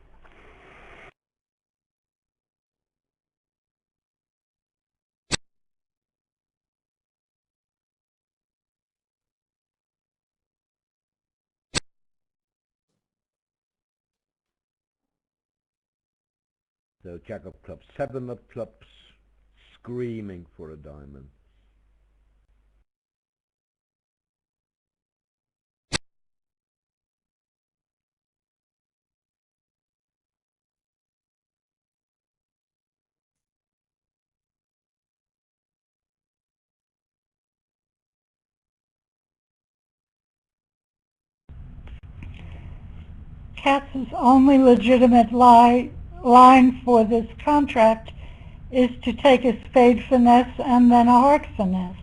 So jack of clubs, 7 of clubs, screaming for a diamond. Katz's only legitimate line for this contract is to take a spade finesse and then a heart finesse.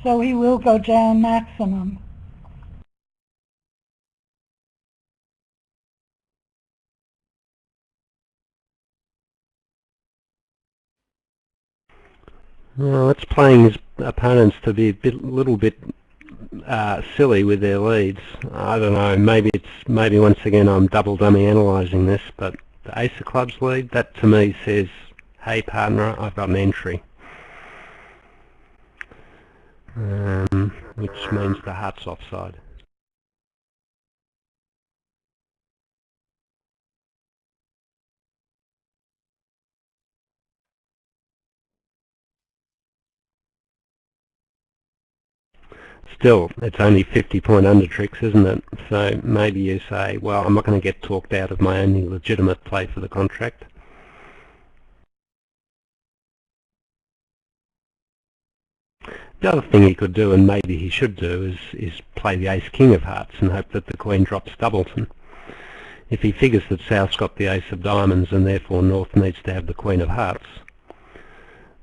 So he will go down maximum. Well, it's playing his opponents to be a little bit silly with their leads. I don't know. Maybe once again I'm double dummy analysing this, but the ace of clubs lead, that to me says, hey partner, I've got an entry, which means the heart's offside. Still, it's only 50-point under tricks, isn't it? So maybe you say, well, I'm not going to get talked out of my only legitimate play for the contract. The other thing he could do, and maybe he should do, is play the ace-king of hearts and hope that the queen drops doubleton. If he figures that South's got the ace of diamonds and therefore North needs to have the queen of hearts,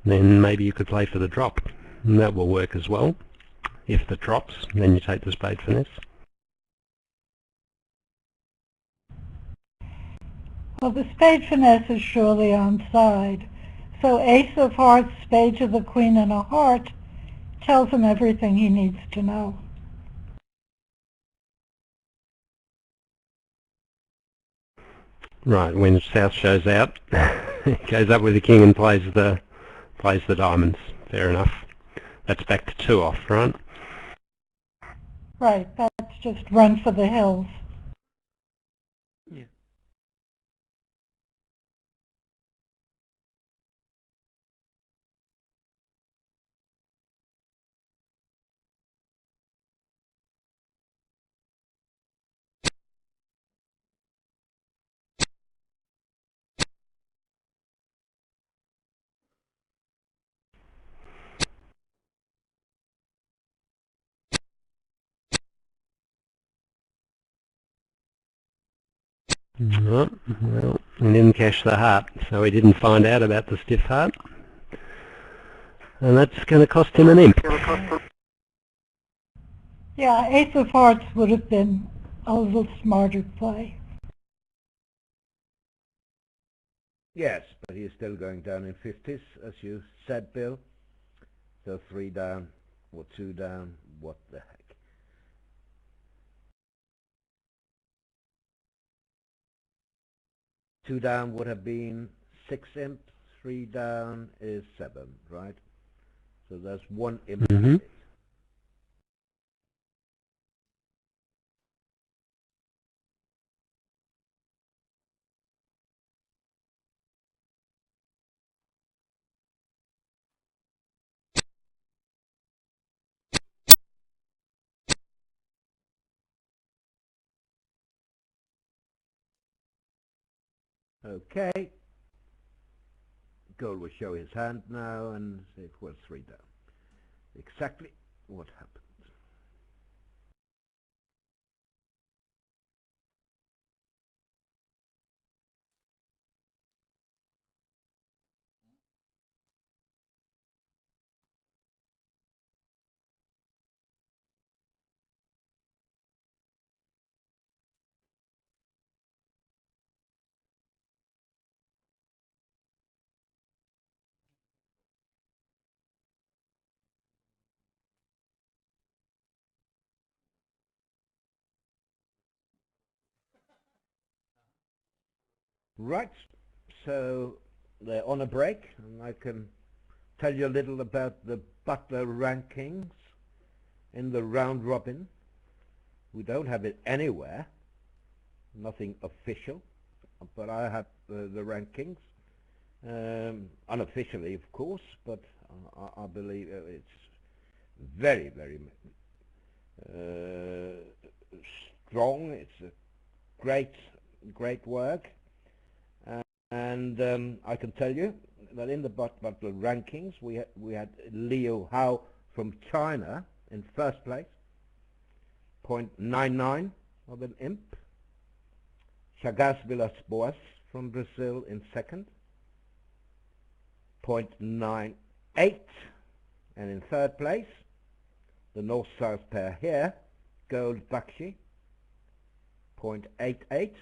then maybe you could play for the drop, and that will work as well. If the drops, then you take the spade finesse. Well, the spade finesse is surely onside. So ace of hearts, spade to the queen and a heart tells him everything he needs to know. Right, when South shows out, he goes up with the king and plays the diamonds. Fair enough. That's back to 2 off, right? Right, that's just run for the hills. Yeah. Right, well, he didn't cash the heart, so he didn't find out about the stiff heart. And that's going to cost him an imp. Yeah, ace of hearts would have been a little smarter play. Yes, but he's still going down in 50s, as you said, Bill. So 3 down or 2 down, what the heck. 2 down would have been 6 imp, 3 down is 7, right? So there's 1 imp. Okay. Gold will show his hand now and say it was 3 down. Exactly what happened. Right, so they're on a break, and I can tell you a little about the Butler rankings in the round robin. We don't have it anywhere, nothing official, but I have the rankings, unofficially of course, but I believe it's very, very strong. It's a great work. And I can tell you, that in the Butler rankings we had Liu Hao from China in first place, 0.99 of an imp. Chagas Villas-Boas from Brazil in second, 0.98, and in third place, the North-South pair here, Gold Bakshi, 0.88.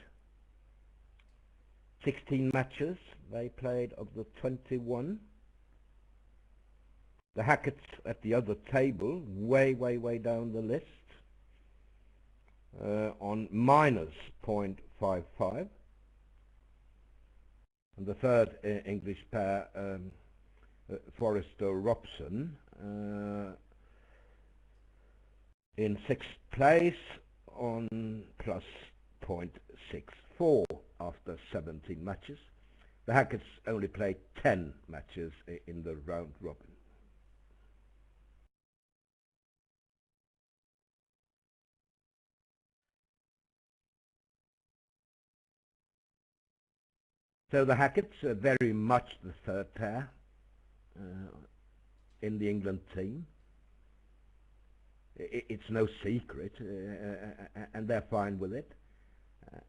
16 matches they played of the 21. The Hackett's at the other table, way down the list, on minus 0.55. And the third English pair, Forrester Robson, in sixth place on plus 0.64 after 17 matches. The Hackett's only played 10 matches in the round robin. So the Hackett's are very much the third pair in the England team. It's no secret, and they're fine with it.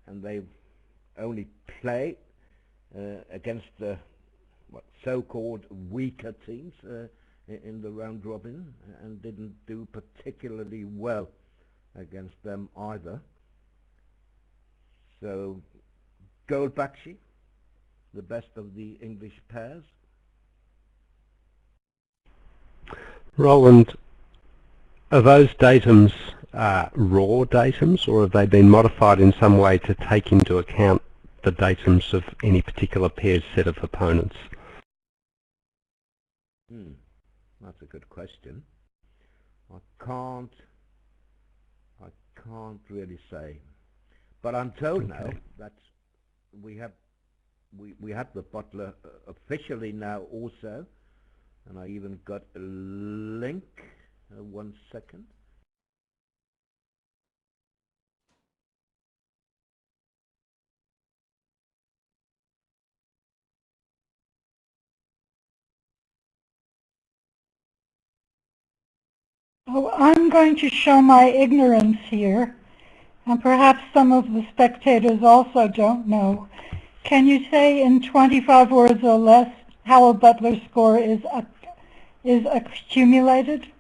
And they only play against the so-called weaker teams in the round robin, and didn't do particularly well against them either. So Gold Bakshi, the best of the English pairs. Roland, are those datums raw datums, or have they been modified in some way to take into account the datums of any particular pair's set of opponents? That's a good question. I can't really say, but I'm told now that we have the Butler officially now also, and I even got a link. 1 second. Oh, I'm going to show my ignorance here, and perhaps some of the spectators also don't know. Can you say in 25 words or less how a Butler score is accumulated?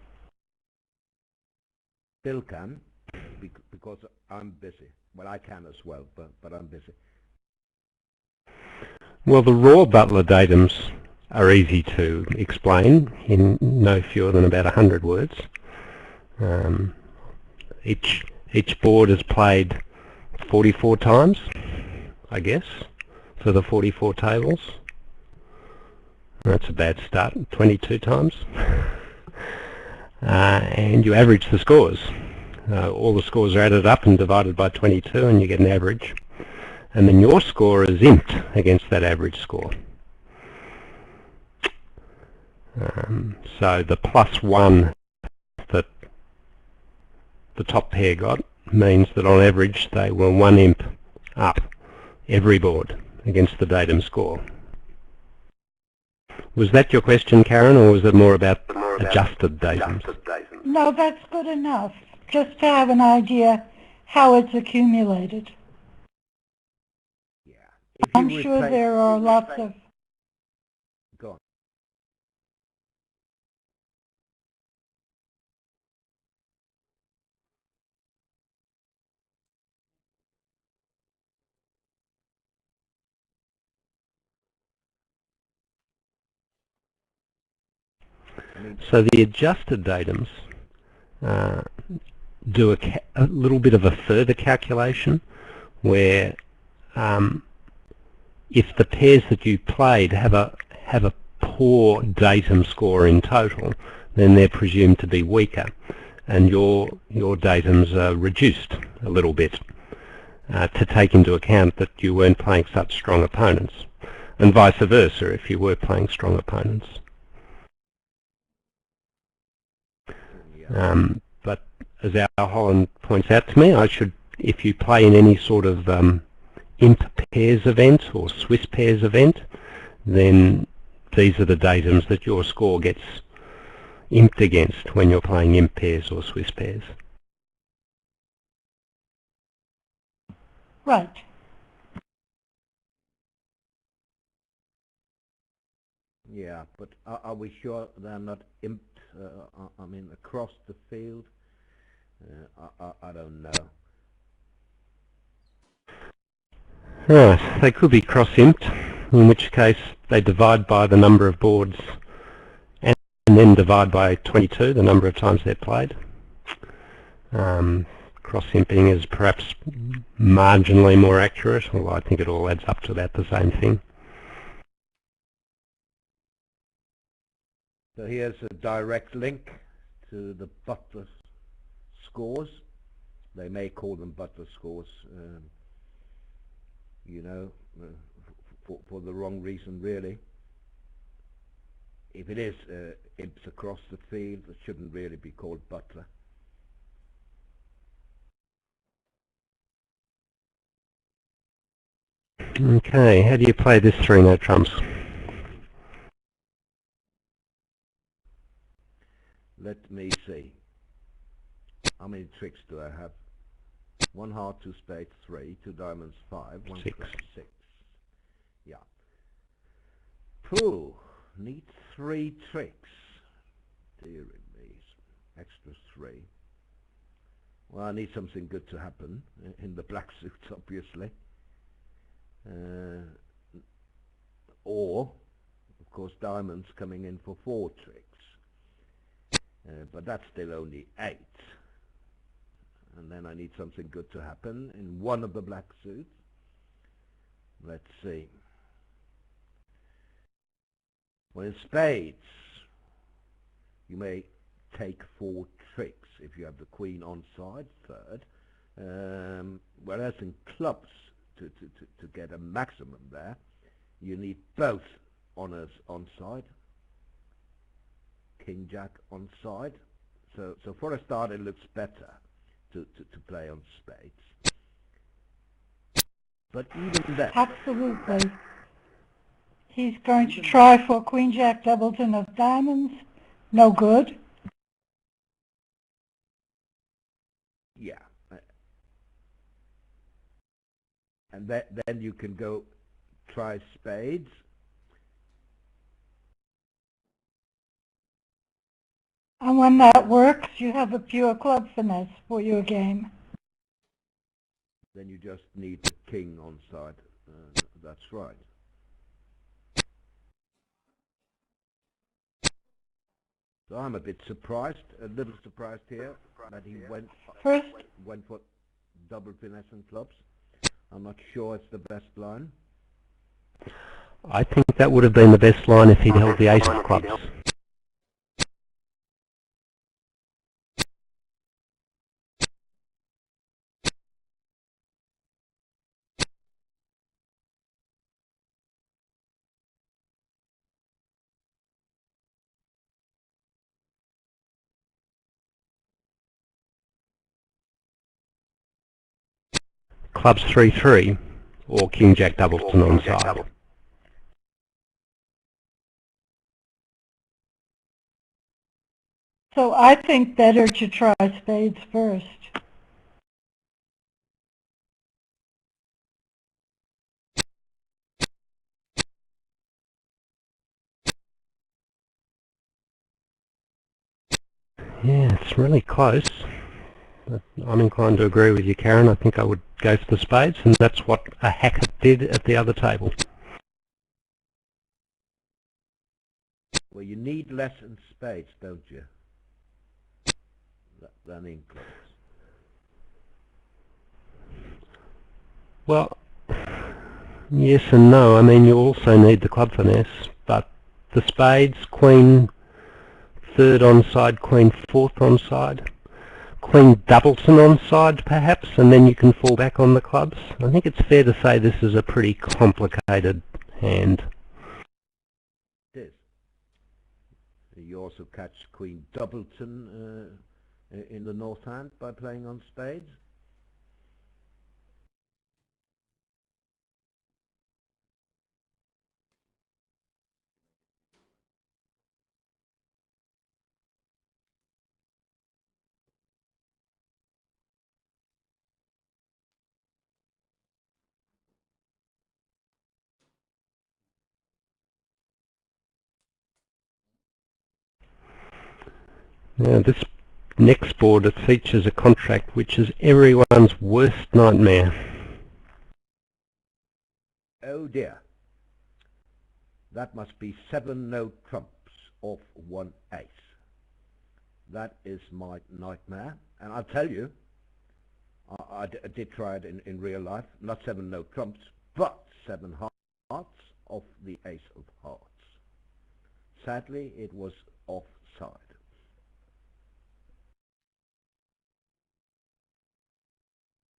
Still can, because I'm busy. Well, I can as well, but I'm busy. Well, the raw Butler datums are easy to explain in no fewer than about 100 words. Each board is played 44 times, I guess, for the 44 tables. That's a bad start. 22 times. And you average the scores. All the scores are added up and divided by 22, and you get an average. And then your score is imped against that average score. So the +1 that the top pair got means that on average they were 1 imp up every board against the datum score. Was that your question, Karen, or was it more about adjusted datums? No, that's good enough, just to have an idea how it's accumulated. Yeah. I'm sure there are lots of... Go on. So the adjusted datums do a little bit of a further calculation where if the pairs that you played have a poor datum score in total, then they're presumed to be weaker, and your datums are reduced a little bit to take into account that you weren't playing such strong opponents, and vice versa if you were playing strong opponents. But as Al Holland points out to me, if you play in any sort of imp pairs event or Swiss pairs event, then these are the datums that your score gets imped against when you're playing imp pairs or Swiss pairs. Right. Yeah, but are we sure they're not imped? I mean, across the field? I don't know. Right, they could be cross-imped, in which case they divide by the number of boards and then divide by 22, the number of times they're played. Cross-imping is perhaps marginally more accurate, although I think it all adds up to about the same thing. So here's a direct link to the Butler scores. They may call them Butler scores, you know, for the wrong reason, really. If it is imps across the field, it shouldn't really be called Butler. Okay, how do you play this 3-note trumps? Let me see. How many tricks do I have? 1 heart, 2 spades, 3, 2 diamonds, 5, 1 6. club, 6. Yeah. Pooh, need 3 tricks. Dear me, extra 3. Well, I need something good to happen in the black suits, obviously. Or, of course, diamonds coming in for 4 tricks. But that's still only 8. And then I need something good to happen in one of the black suits. Let's see. Well, in spades, you may take 4 tricks if you have the queen on side, third. Whereas in clubs, to get a maximum there, you need both honors on side, king jack on side. So for a start, it looks better to play on spades. But even then, Absolutely. He's going to try for Queen Jack Doubleton of diamonds. No good. yeah. And then you can go try spades. And when that works, you have a pure club finesse for your game. Then you just need the king on side. That's right. So I'm a bit surprised, a little surprised here, that he went for double finesse and clubs. I'm not sure it's the best line. I think that would have been the best line if he'd held the ace of clubs. Clubs 3-3 or King Jack Doubleton on side. So I think better to try spades first. Yeah, it's really close. But I'm inclined to agree with you, Karen. I think I would go for the spades, and that's what a hacker did at the other table. Well, you need less in spades, don't you, than in clubs? Well, yes and no. I mean, you also need the club finesse, but the spades, queen third on side, queen fourth on side, queen Doubleton on side perhaps, and then you can fall back on the clubs. I think it's fair to say this is a pretty complicated hand. It is. You also catch queen Doubleton in the north hand by playing on spades. Now this next board, it features a contract which is everyone's worst nightmare. Oh dear. That must be 7 no trumps off 1 ace. That is my nightmare. And I'll tell you, I did try it in real life. Not 7 no trumps, but 7 hearts off the ace of hearts. Sadly, it was offside.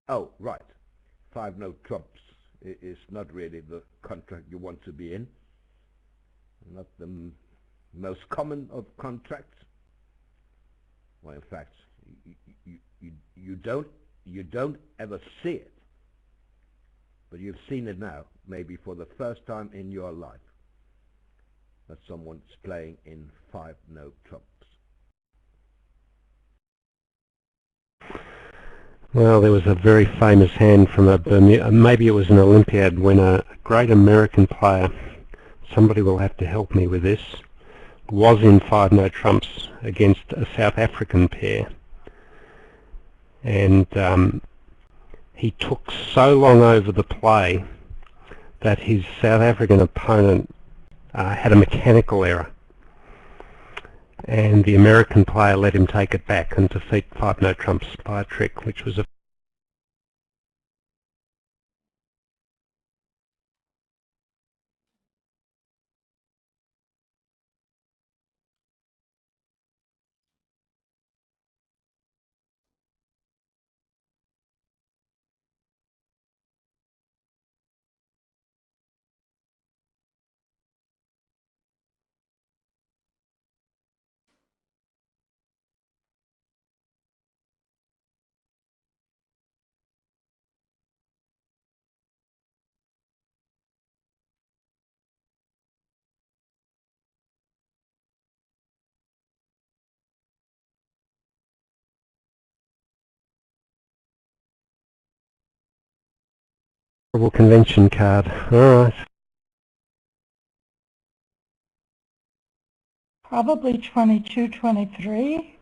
Oh, right. 5 no trumps is not really the contract you want to be in. Not the most common of contracts. Well, in fact, you don't ever see it, but you've seen it now, maybe for the first time in your life, that someone's playing in 5 no trumps. Well, there was a very famous hand from a Bermuda, maybe it was an Olympiad, when a great American player, somebody will have to help me with this, was in 5 no trumps against a South African pair. And he took so long over the play that his South African opponent had a mechanical error. And the American player let him take it back and defeat 5 no trumps by a trick, which was a horrible convention card. All right. Probably 22, 23.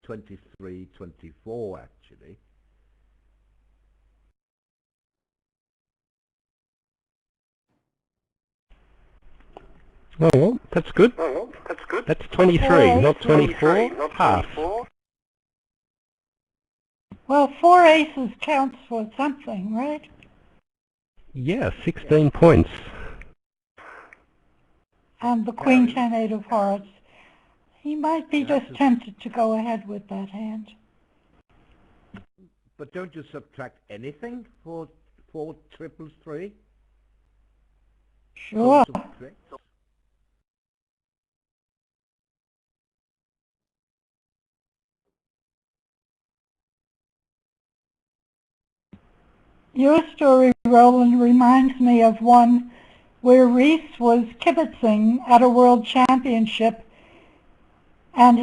23, 24 actually. Oh, well, that's good. That's 23, not 24. Half. Well, 4 aces counts for something, right? Yeah, 16 points. And the Queen 10 8 of hearts. He might be just tempted to go ahead with that hand. But don't you subtract anything for 4 triples 3? Sure. Your story, Roland, reminds me of one where Reese was kibitzing at a world championship, and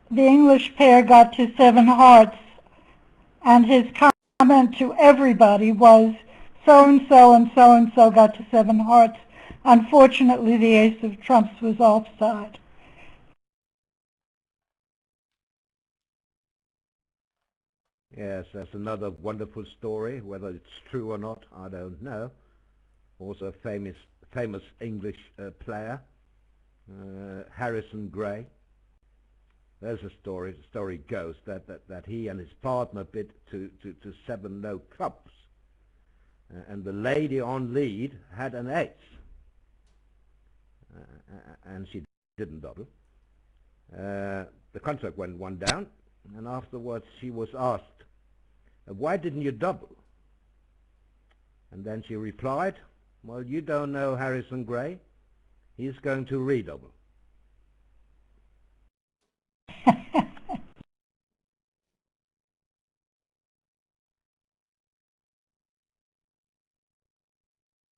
the English pair got to 7 hearts, and his comment to everybody was, so-and-so and so-and-so got to 7 hearts. Unfortunately, the ace of trumps was offside. Yes, that's another wonderful story. Whether it's true or not, I don't know. Also a famous English player, Harrison Gray. There's a story. The story goes that he and his partner bid to 7 no trumps, and the lady on lead had an ace, and she didn't double. The contract went 1 down, and afterwards she was asked, "Why didn't you double?" And then she replied, "Well, you don't know Harrison Gray. He's going to redouble."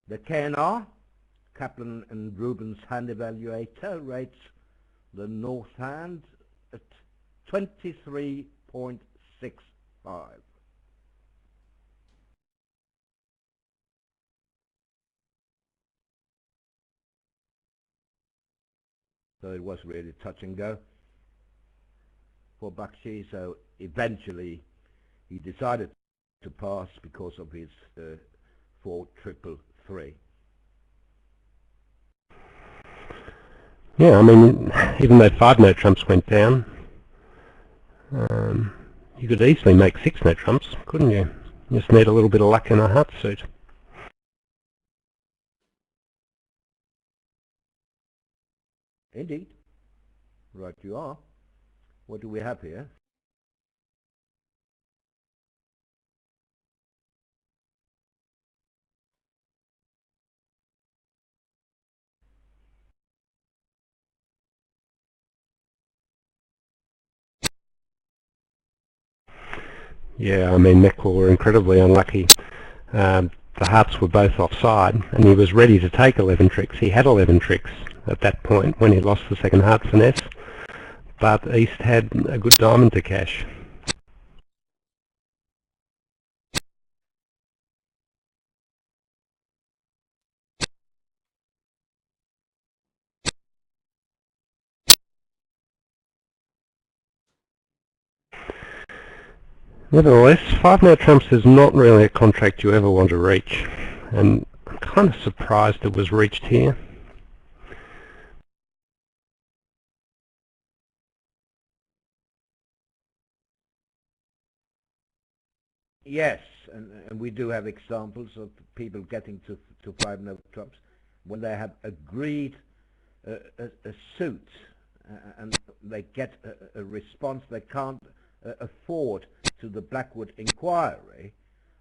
The KNR, Kaplan and Rubin's hand evaluator, rates the North hand at 23.65. So it was really touch and go for Bakshi. So eventually he decided to pass because of his 4-3-3. Yeah, I mean, even though 5-note trumps went down, you could easily make 6-note trumps, couldn't you? You just need a little bit of luck in a heart suit. Indeed. Right you are. What do we have here? Yeah, I mean, Meckler were incredibly unlucky. The hearts were both offside, and he was ready to take 11 tricks. He had 11 tricks at that point when he lost the second heart finesse, but East had a good diamond to cash. Nevertheless, 5-note trumps is not really a contract you ever want to reach, and I'm kind of surprised it was reached here. Yes, and we do have examples of people getting to 5-note trumps when they have agreed a suit and they get a response they can't afford to the Blackwood inquiry.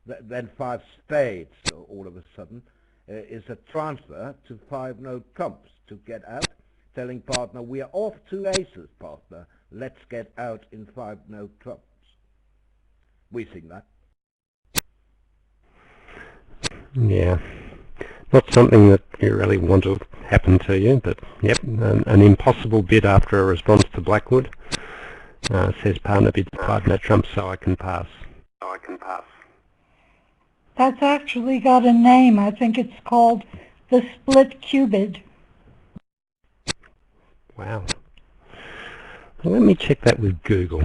Then 5 spades all of a sudden is a transfer to 5-note trumps to get out, telling partner, we are off 2 aces, partner, let's get out in 5-note trumps. We've seen that. Yeah, not something that you really want to happen to you, but yep, an impossible bid after a response to Blackwood. Says partner bid 5-note trumps, so I can pass. That's actually got a name. I think it's called the split cubit. Wow. Well, let me check that with Google.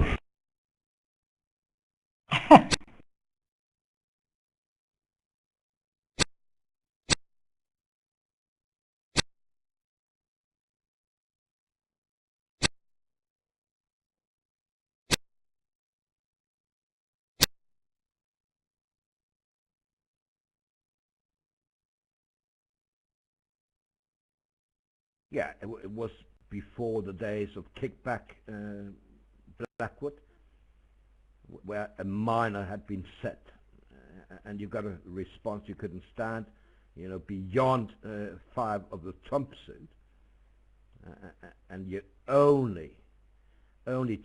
Yeah, it was before the days of kickback Blackwood, where a minor had been set, and you got a response you couldn't stand, beyond 5 of the trump suit, and your only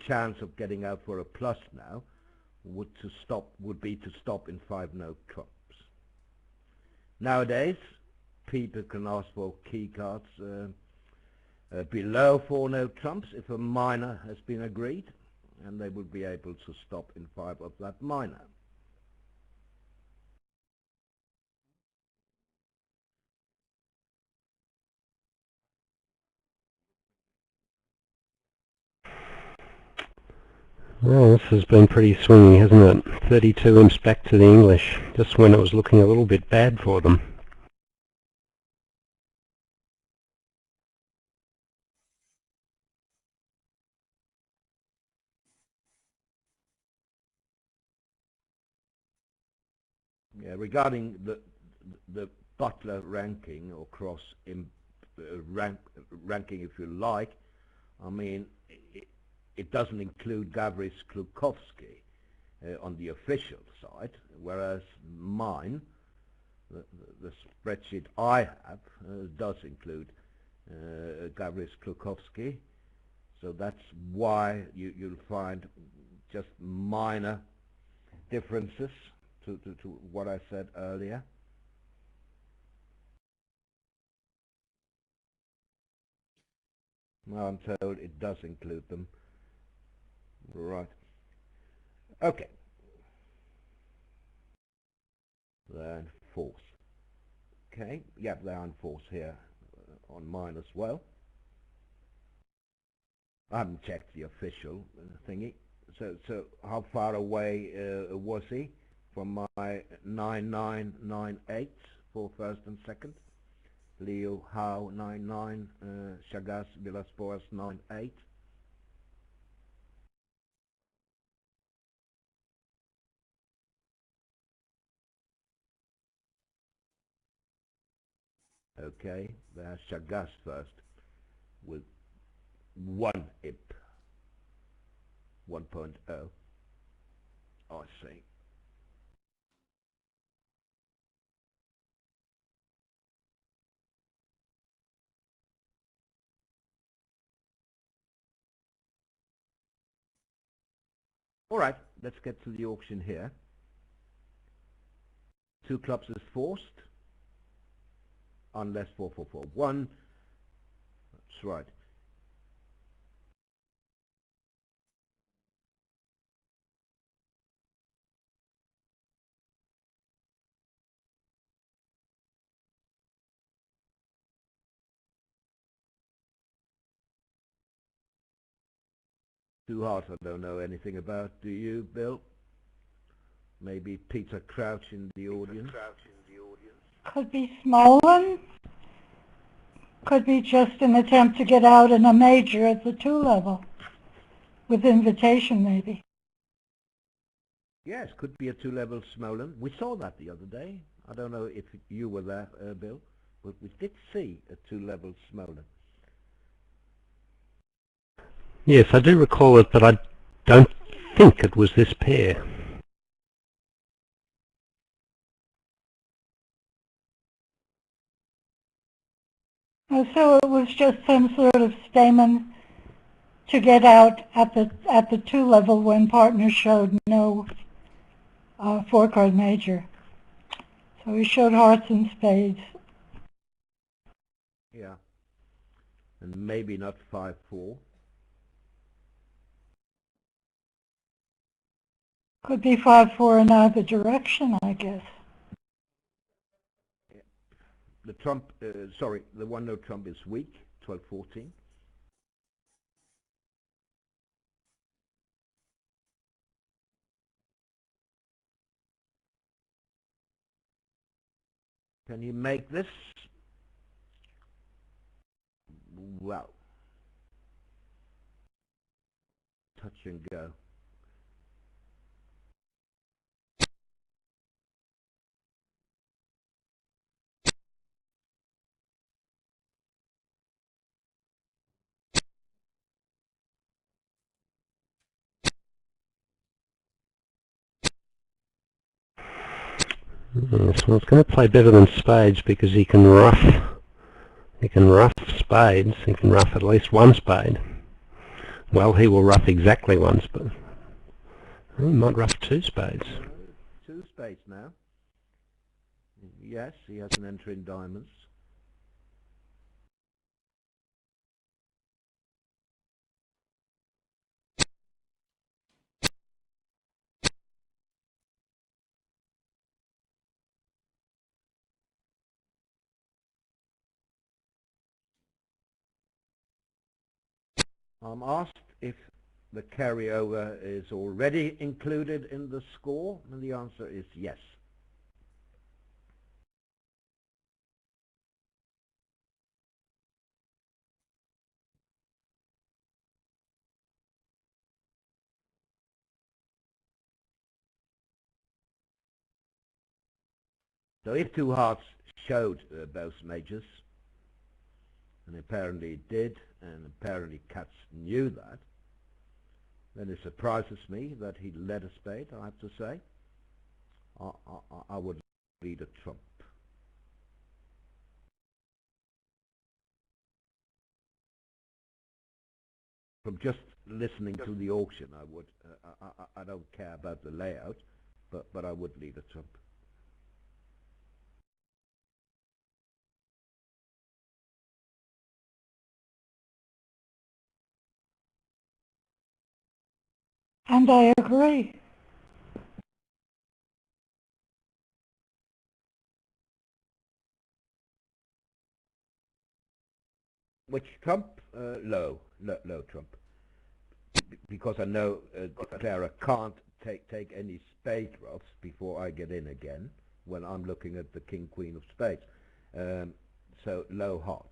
chance of getting out for a plus now would be to stop in 5-note trumps. Nowadays, people can ask for key cards below 4-note trumps if a minor has been agreed, and they will be able to stop in 5 of that minor. Well, this has been pretty swingy, hasn't it? 32 imps back to the English, just when it was looking a little bit bad for them. Yeah, regarding the Butler ranking, or cross ranking if you like, I mean, it doesn't include Gavris Klukovsky on the official side, whereas mine, the spreadsheet I have, does include Gavris Klukovsky. So that's why you'll find just minor differences to what I said earlier. Now I'm told it does include them. Right. Okay. They're in force. Okay. Yeah, they're in force here on mine as well. I haven't checked the official thingy. So how far away was he from my 9998 for first and second? Leo Howe 99, Chagas Villas-Boas 98. Okay, there's Chagas first with 1 IP, 1.0. I see. All right, let's get to the auction here. 2 clubs is forced, unless 4441. That's right. Two hearts I don't know anything about. Do you, Bill? Maybe Peter Crouch in the audience. Could be small one. Could be just an attempt to get out in a major at the 2 level. With invitation, maybe. Yes, could be a 2-level Smolen. We saw that the other day. I don't know if you were there, Bill, but we did see a 2-level Smolen. Yes, I do recall it, but I don't think it was this pair. Oh, so it was just some sort of statement to get out at the 2 level when partner showed no 4-card major. So he showed hearts and spades. Yeah. And maybe not 5-4. Could be 5-4 in either direction, I guess. The trump, sorry, the 1-note trump is weak, 12-14. Can you make this? Well, touch and go. Yes, well, it's going to play better than spades because he can rough spades. He can rough at least 1 spade. Well, he will rough exactly 1 spade. He might rough 2 spades. 2 spades now. Yes, he has an entry in diamonds. I'm asked if the carryover is already included in the score, and the answer is yes. So if 2 hearts showed both majors, and apparently it did, and apparently Katz knew that, then it surprises me that he led a spade, I have to say. I would lead a trump. From just listening to the auction, I would. I don't care about the layout, but I would lead a trump. And I agree. Which trump? Low trump. because I know Clara can't take any spade ruffs before I get in again when I'm looking at the king queen of spades. So low heart.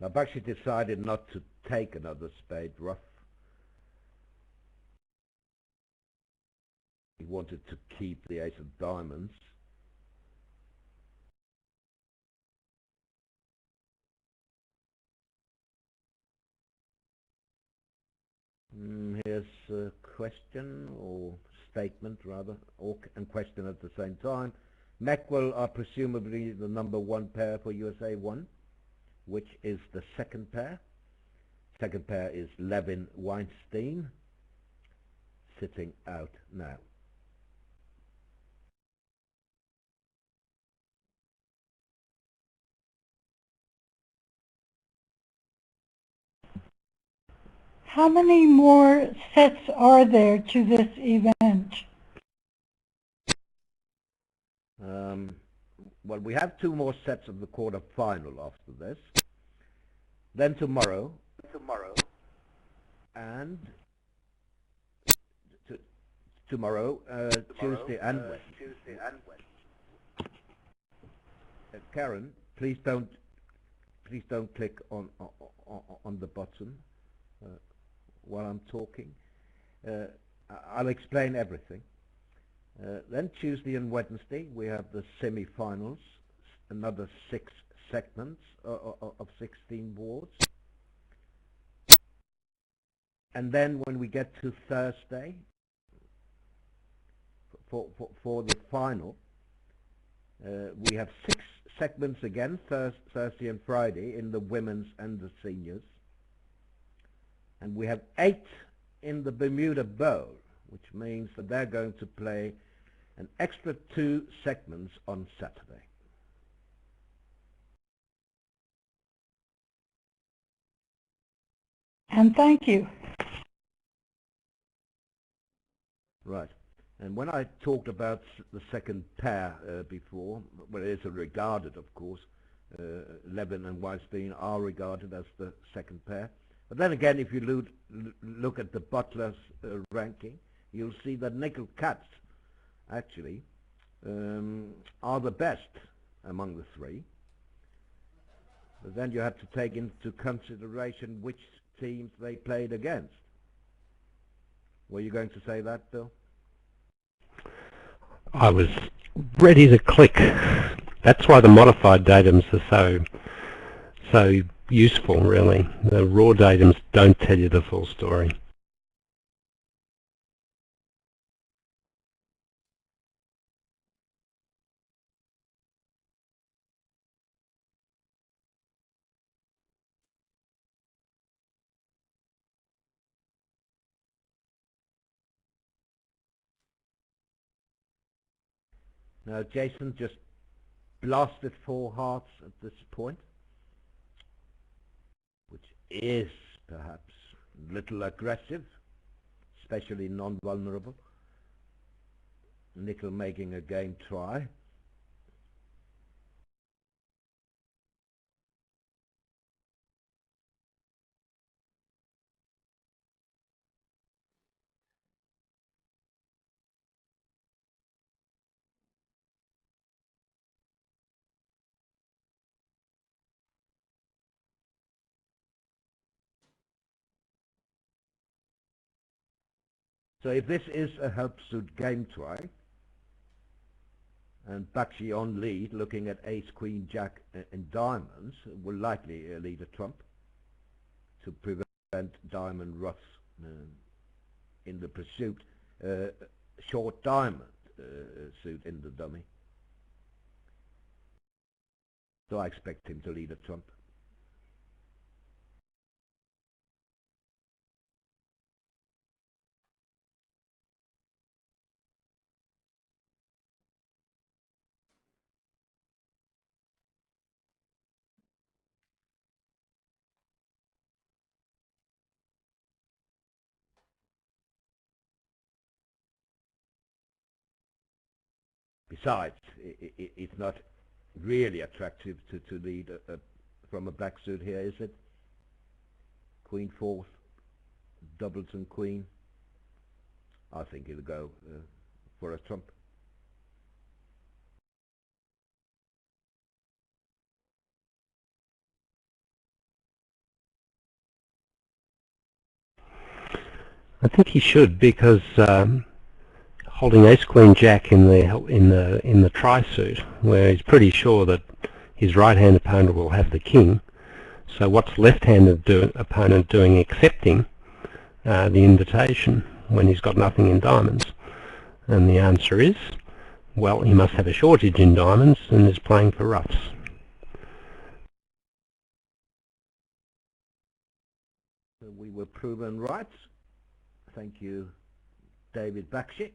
I've actually decided not to take another spade ruff. He wanted to keep the ace of diamonds. Here's a question, or statement rather, and question at the same time. Meckwell are presumably the number one pair for USA1, which is the second pair. Second pair is Levin Weinstein, sitting out now. How many more sets are there to this event? Well, we have 2 more sets of the quarter final after this. Then tomorrow, and tomorrow, Tuesday and Wednesday. Karen, please don't click on the button while I'm talking. I'll explain everything. Then Tuesday and Wednesday we have the semi-finals, another 6 segments of 16 boards. And then when we get to Thursday for the final, we have 6 segments again, Thursday and Friday, in the women's and the seniors. And we have 8 in the Bermuda Bowl, which means that they're going to play an extra 2 segments on Saturday. And thank you. Right. And when I talked about the second pair before, well, it is regarded, of course, Levin and Weinstein are regarded as the second pair. But then again, if you look at the Butler's ranking, you'll see that nickel cats actually are the best among the 3. But then you have to take into consideration which teams they played against. Were you going to say that, Bill? I was ready to click. That's why the modified datums are so useful, really. The raw datums don't tell you the full story. Now, Jason just blasted 4 hearts at this point, which is perhaps a little aggressive, especially non-vulnerable. Nickel making a game try. So if this is a help suit game try, and Bakshi on lead, looking at ace, queen, jack, and diamonds, will likely lead a trump to prevent diamond ruffs in the pursuit. Short diamond suit in the dummy. So I expect him to lead a trump. Besides, it's not really attractive to lead from a black suit here, is it? Queen fourth, doubles and queen. I think he'll go for a trump. I think he should, because holding ace queen jack in the try suit, where he's pretty sure that his right-hand opponent will have the king. So what's left-handed opponent doing, accepting the invitation when he's got nothing in diamonds? And the answer is, well, he must have a shortage in diamonds and is playing for roughs. So we were proven right. Thank you, David Bakshi.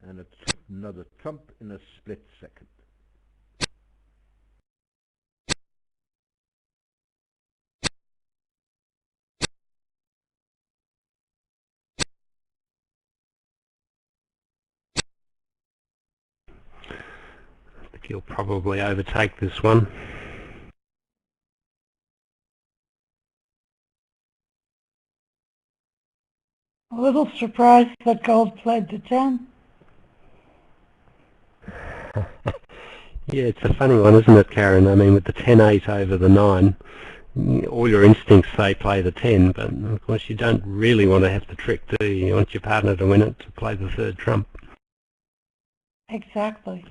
And another trump in a split second. I think he'll probably overtake this one. A little surprised that gold played the 10. Yeah, it's a funny one, isn't it, Karen? I mean, with the 10-8 over the 9, all your instincts say play the 10, but of course you don't really want to have the trick, do you? You want your partner to win it, to play the third trump. Exactly.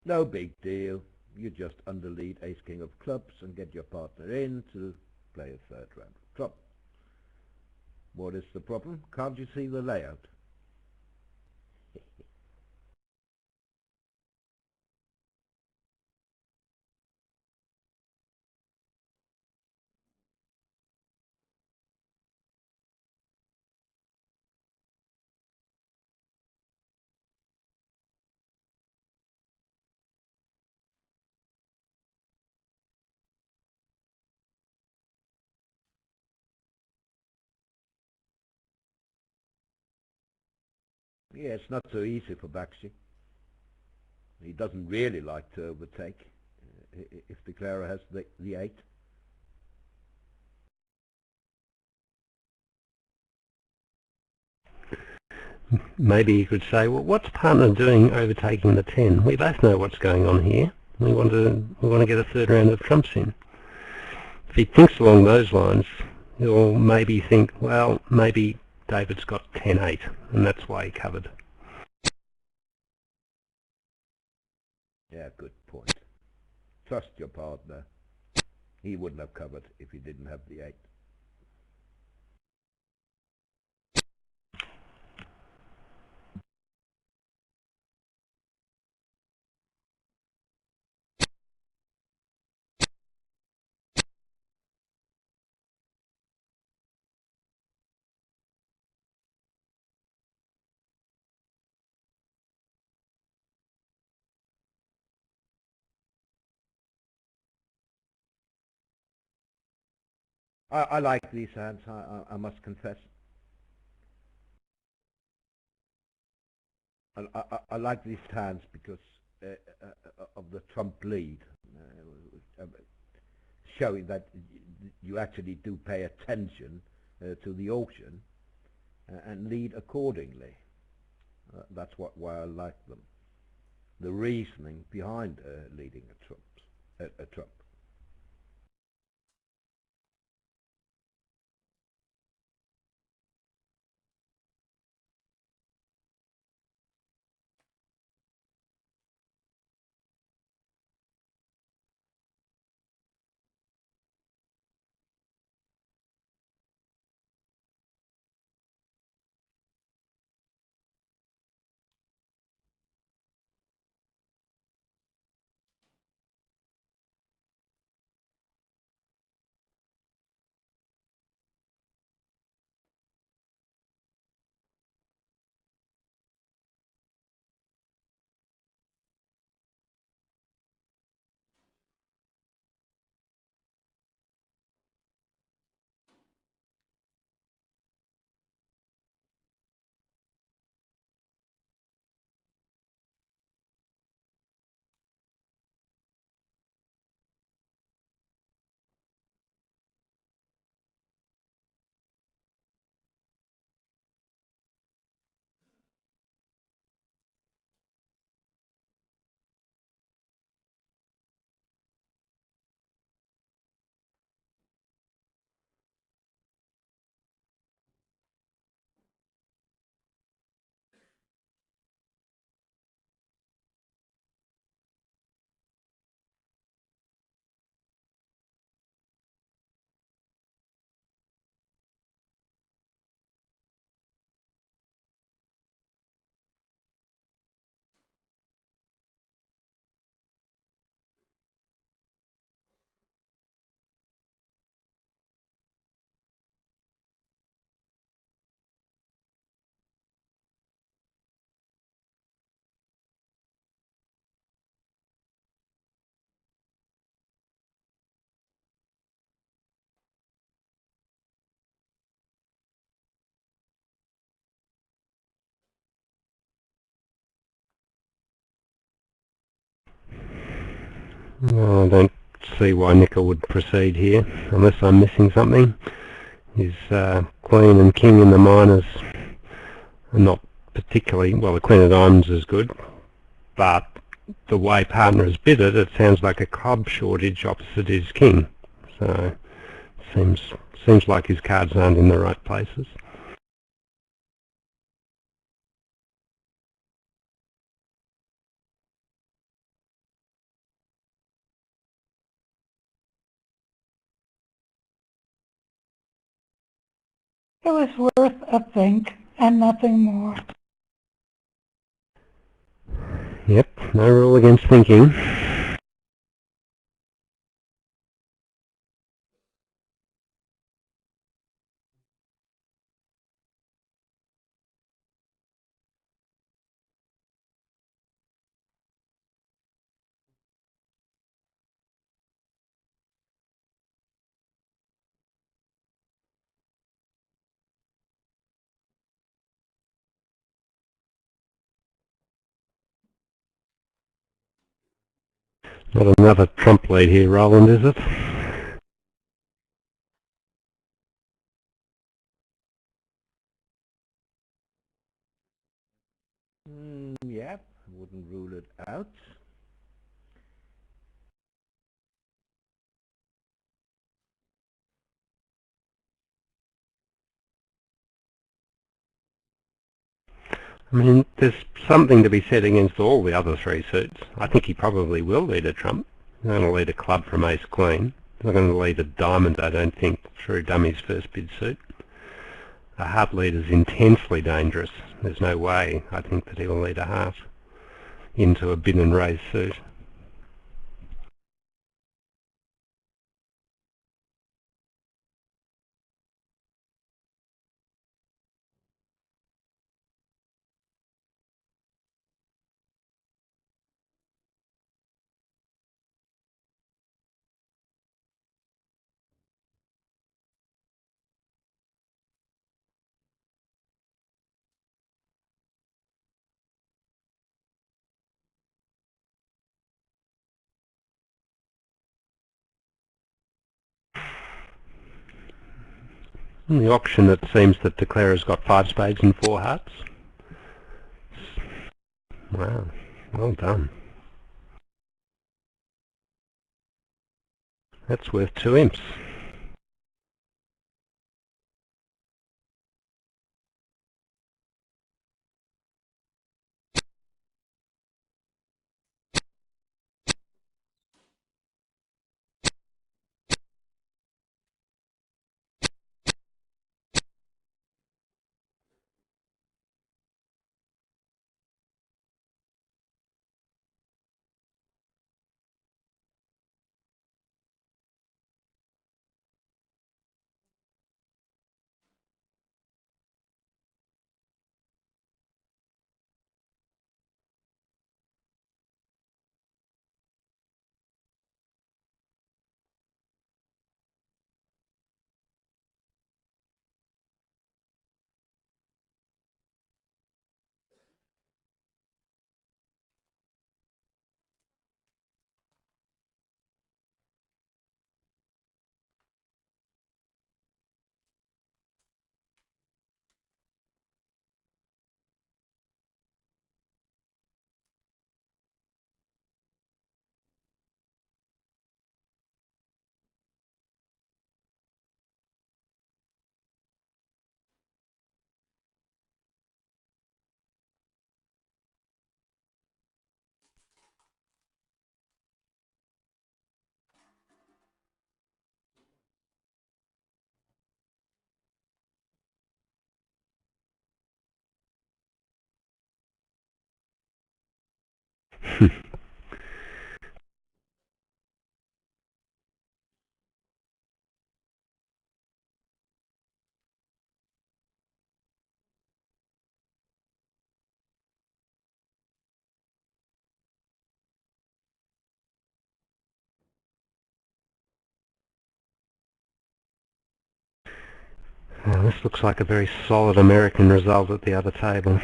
No big deal. You just underlead ace king of clubs and get your partner in to play a third round of trump. What is the problem? Can't you see the layout? Yeah, it's not so easy for Bakshi. He doesn't really like to overtake if the declarer has the 8. Maybe you could say, well, what's partner doing overtaking the 10? We both know what's going on here. We want to get a third round of trumps in. If he thinks along those lines, he'll maybe think, well, maybe David's got 10-8, and that's why he covered. Yeah, good point. Trust your partner. He wouldn't have covered if he didn't have the 8. I like these hands, I must confess. I like these hands because of the trump lead, showing that you actually do pay attention to the ocean and lead accordingly. That's why I like them. The reasoning behind leading a trump. Well, I don't see why nickel would proceed here, unless I'm missing something. His queen and king in the minors are not particularly, well, the queen of diamonds is good, but the way partner has bid it, it sounds like a club shortage opposite his king. So seems like his cards aren't in the right places. It was worth a think and nothing more. Yep, no rule against thinking. Not another trump lead here, Roland, is it? Yeah, wouldn't rule it out. I mean, there's something to be said against all the other three suits. I think he probably will lead a trump. He's going to lead a club from ace queen. He's not going to lead a diamond, I don't think, through dummy's first bid suit. A heart lead is intensely dangerous. There's no way, I think, that he will lead a heart into a bid and raise suit. In the auction it seems that declarer's got 5 spades and 4 hearts. Wow, well done. That's worth 2 imps. Well, this looks like a very solid American result at the other table.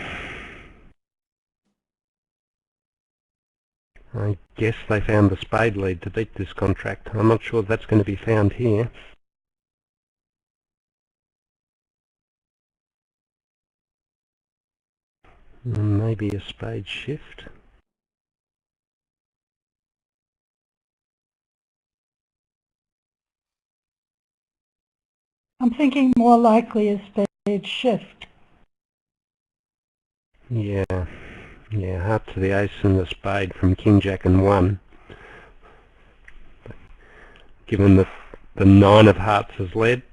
I guess they found the spade lead to beat this contract. I'm not sure that's going to be found here. Maybe a spade shift. I'm thinking more likely a spade shift. Yeah, heart to the ace and the spade from king, jack and 1. Given that the 9 of hearts is led,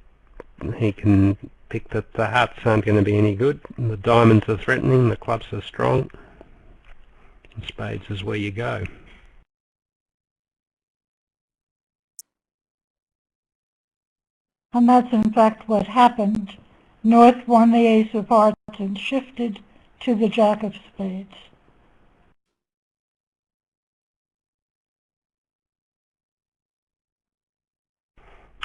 he can pick that the hearts aren't going to be any good. The diamonds are threatening, the clubs are strong. And spades is where you go. And that's in fact what happened. North won the ace of hearts and shifted to the jack of spades.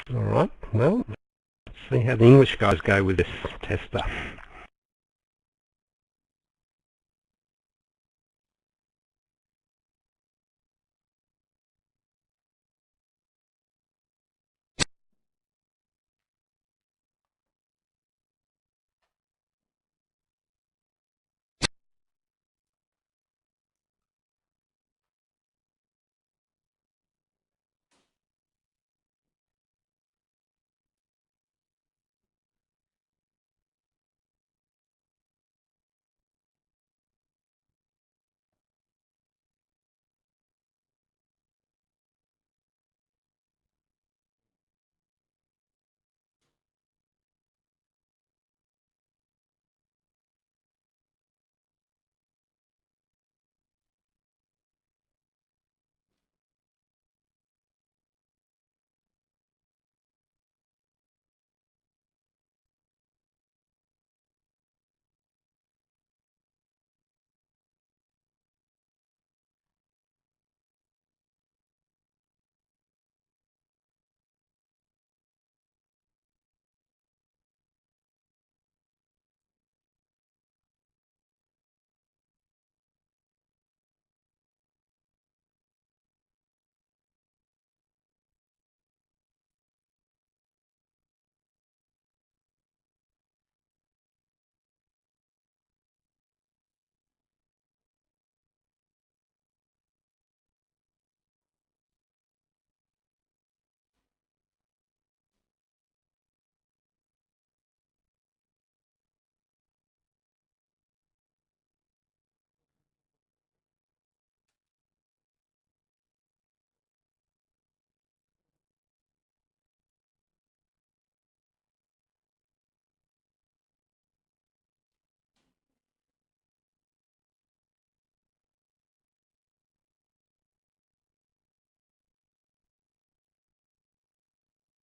Alright, well, let's see how the English guys go with this tester.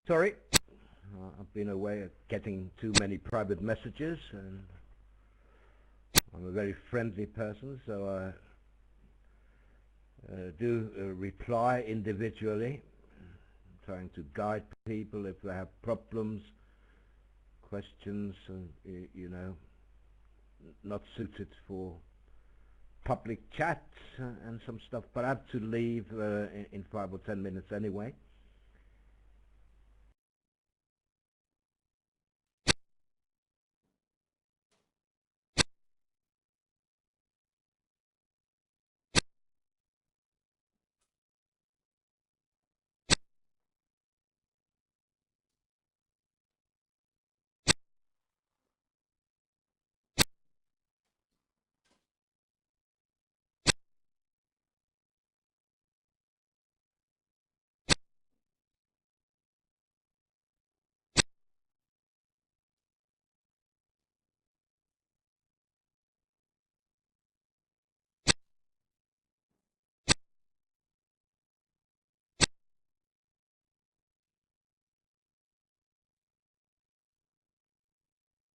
Sorry, I've been away getting too many private messages, and I'm a very friendly person, so I do reply individually, trying to guide people if they have problems, questions, you know, not suited for public chats and some stuff, but I have to leave in 5 or 10 minutes anyway.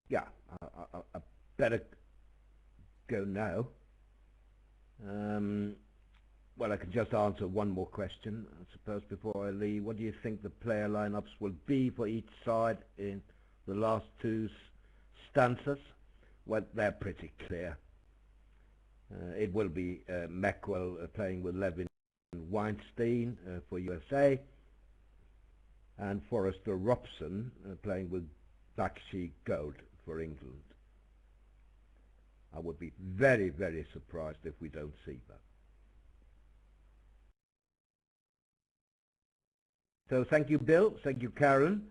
Yeah, I better go now. Well, I can just answer one more question, I suppose, before I leave. What do you think the player lineups will be for each side in the last two stanzas? Well, they're pretty clear. It will be Mackwell playing with Levin and Weinstein for USA, and Forrester Robson playing with Bakshi Gold for England. I would be very, very surprised if we don't see that. So thank you, Bill. Thank you, Karen.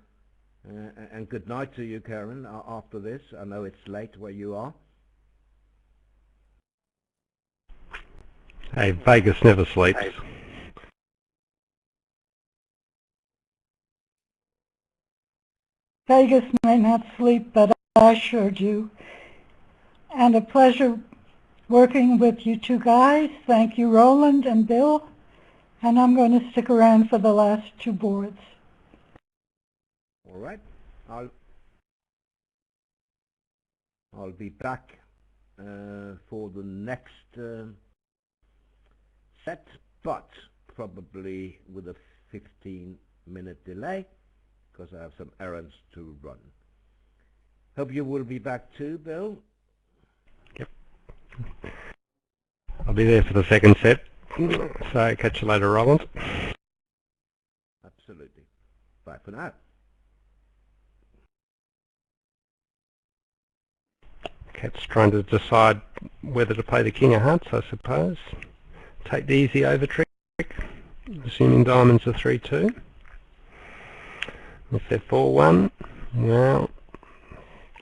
And good night to you, Karen, after this. I know it's late where you are. Hey, Vegas never sleeps. Vegas may not sleep, but I sure do. And a pleasure working with you two guys. Thank you, Roland and Bill. And I'm going to stick around for the last two boards. All right. I'll be back for the next set, but probably with a 15-minute delay, because I have some errands to run. Hope you will be back too, Bill. Yep. I'll be there for the second set, so catch you later, Roland. Absolutely. Bye for now. Cat's trying to decide whether to play the king of hearts, I suppose. Take the easy over trick, assuming diamonds are 3-2. If they're 4-1, well,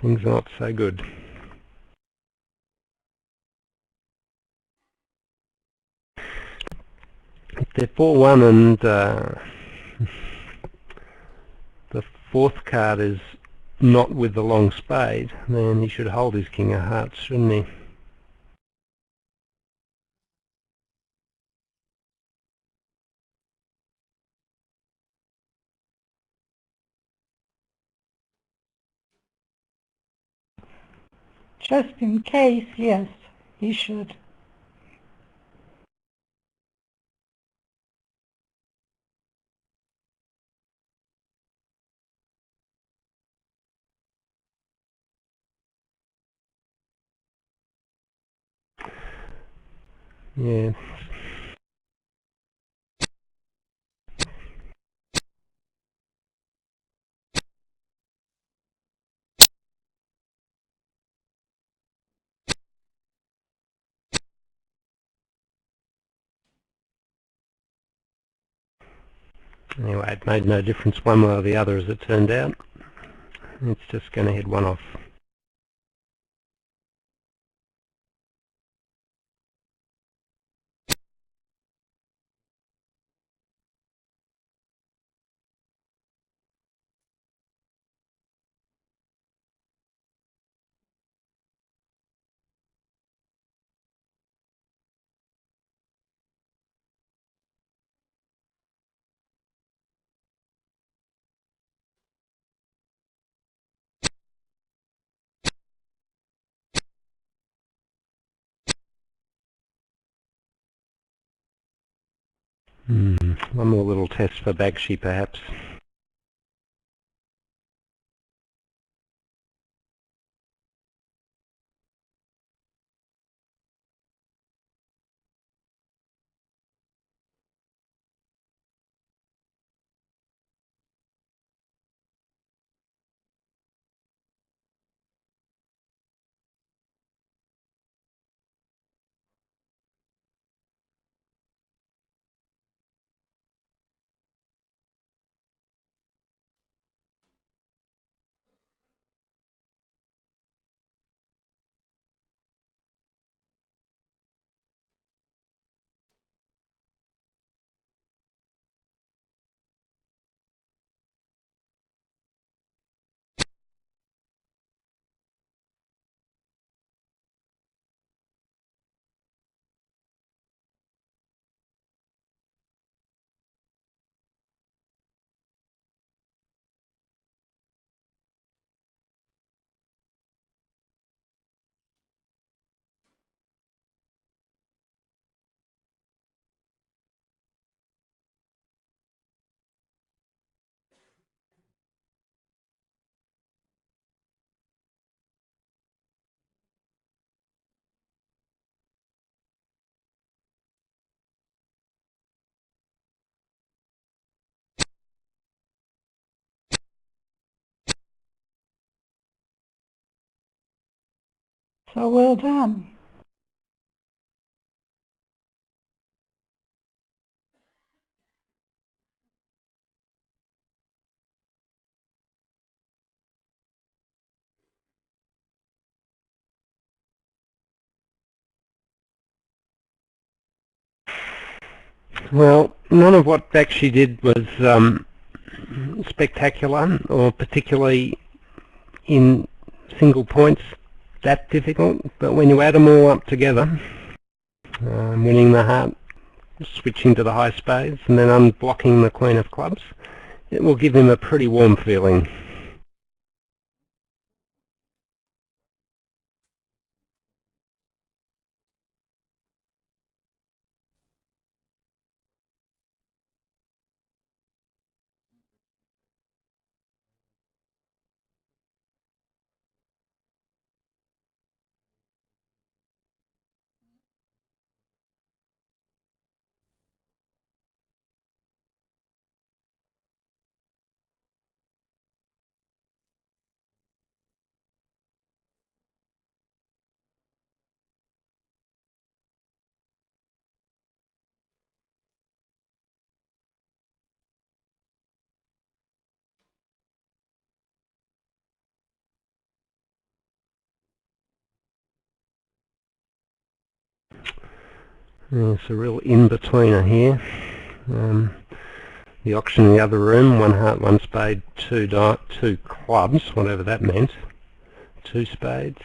things are not so good. If they're 4-1 and the fourth card is not with the long spade, then he should hold his king of hearts, shouldn't he? Just in case, yes, he should. Yeah. Anyway, it made no difference one way or the other as it turned out. It's just going to head one off. One more little test for Bakshi perhaps. So well done. Well, none of what Bakshi did was spectacular or particularly in single points that difficult, but when you add them all up together, winning the heart, switching to the high spades and then unblocking the queen of clubs, it will give him a pretty warm feeling. It's a real in-betweener here. The auction in the other room, one heart, one spade, two clubs, whatever that meant, two spades.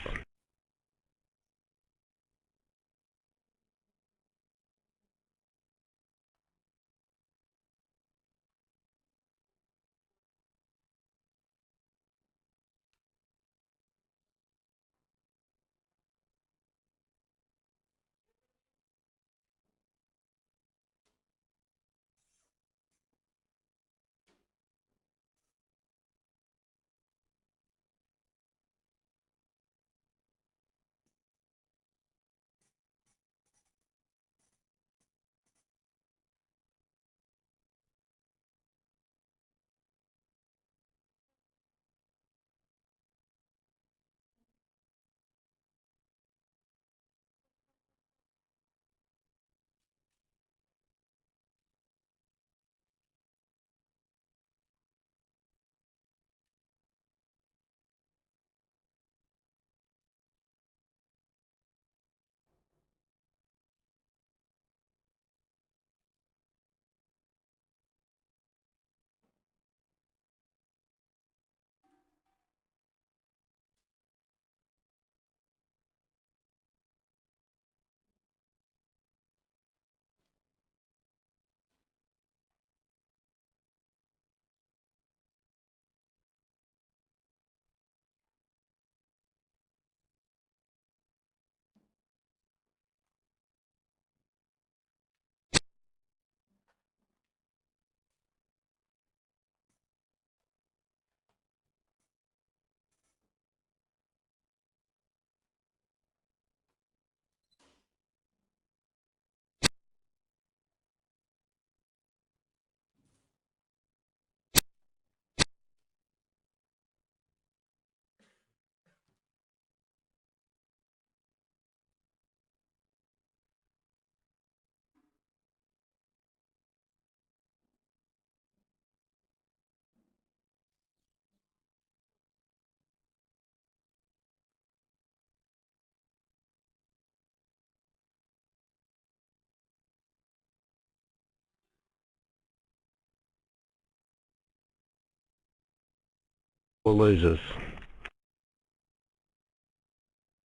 losers.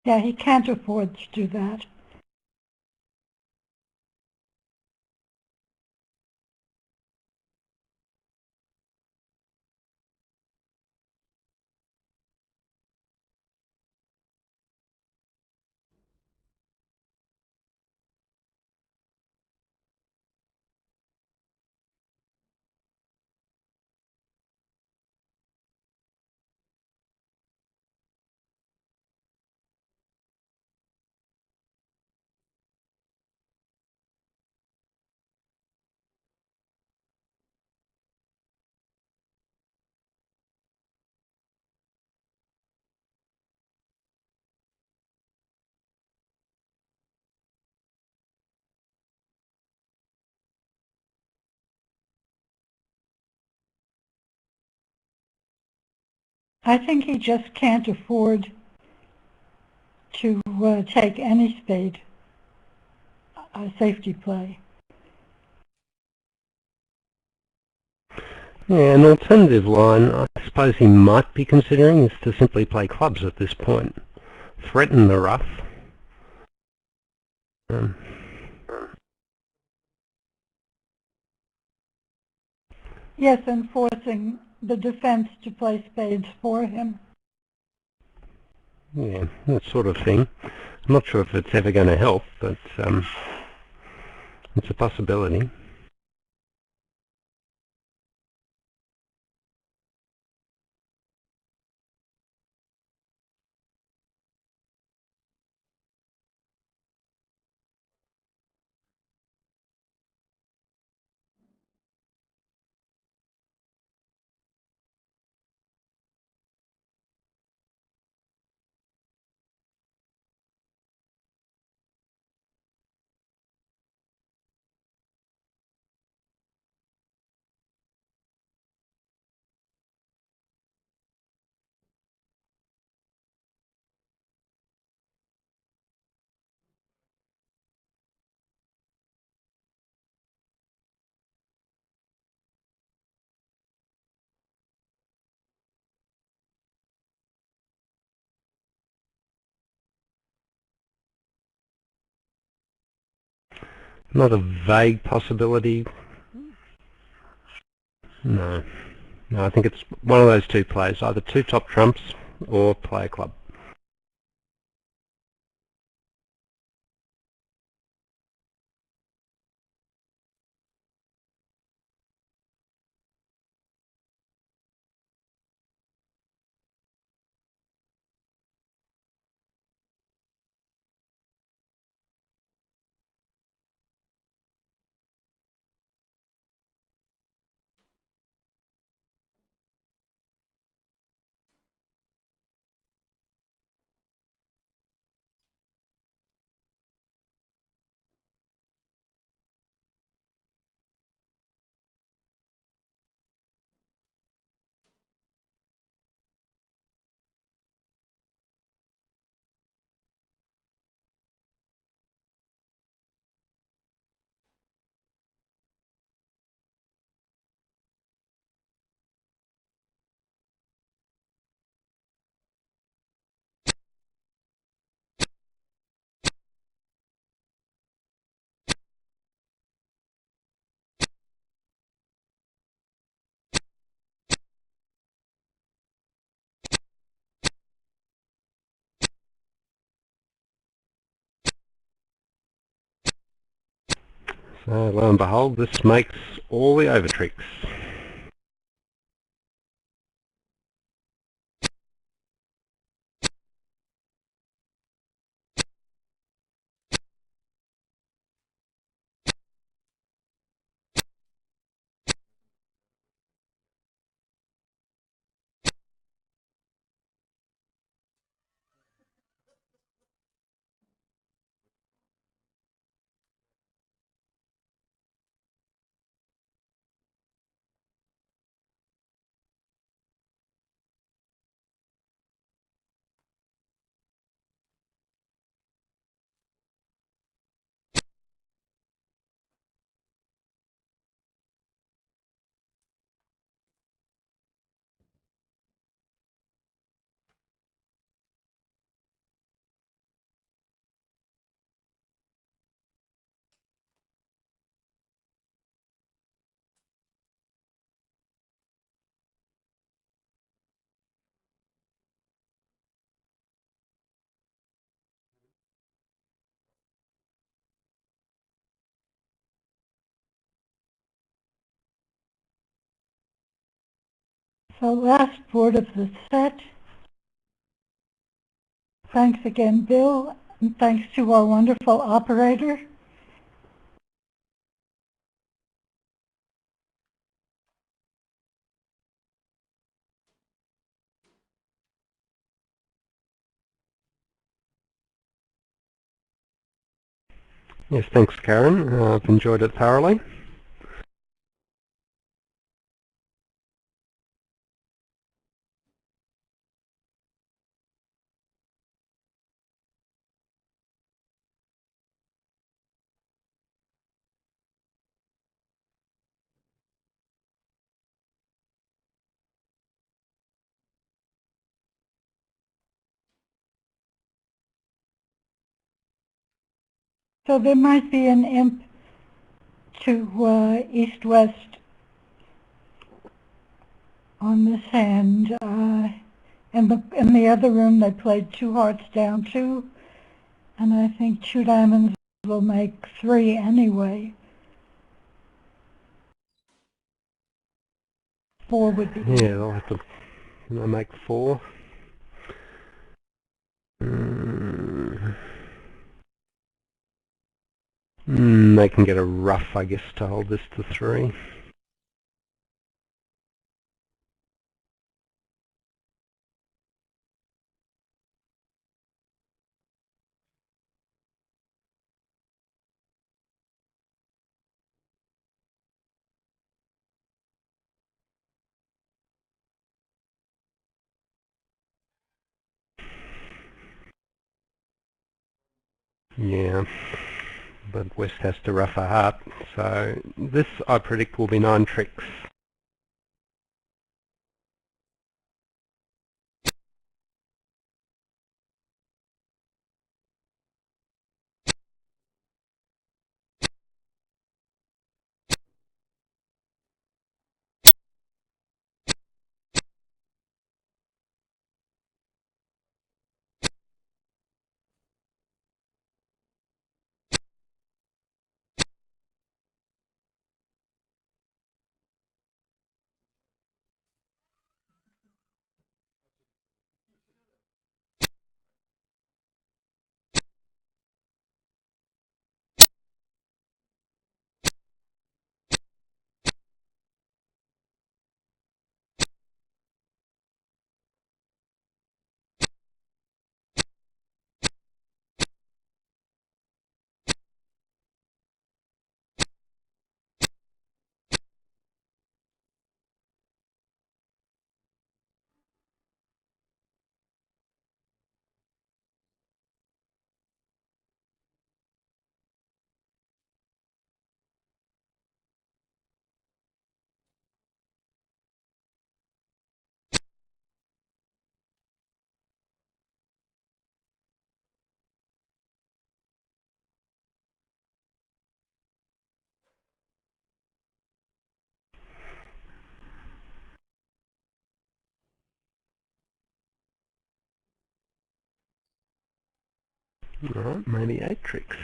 Yeah, he can't afford to do that. I think he just can't afford to take any spade safety play. Yeah, an alternative line I suppose he might be considering is to simply play clubs at this point. Threaten the rough. Yes, and forcing the defense to play spades for him. Yeah, that sort of thing. I'm not sure if it's ever going to help, but it's a possibility. Not a vague possibility. No. No, I think it's one of those two plays, either two top trumps or play a club. So lo and behold, this makes all the over tricks. So last board of the set. Thanks again, Bill, and thanks to our wonderful operator. Yes, thanks, Karen. I've enjoyed it thoroughly. So there might be an imp to east-west on this hand. In the other room they played 2 hearts down 2, and I think 2 diamonds will make 3 anyway. 4 would be... Yeah, they'll have to make 4. They can get a rough, I guess, to hold this to 3. Yeah, but West has to rough a heart, so this I predict will be 9 tricks. Alright, maybe 8 tricks.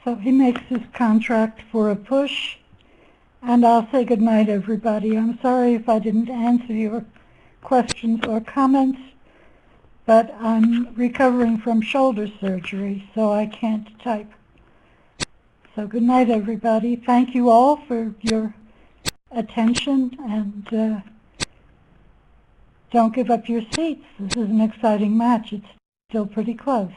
So he makes his contract for a push, and I'll say good night, everybody. I'm sorry if I didn't answer your questions or comments, but I'm recovering from shoulder surgery, so I can't type. So good night, everybody. Thank you all for your attention, and don't give up your seats. This is an exciting match. It's still pretty close.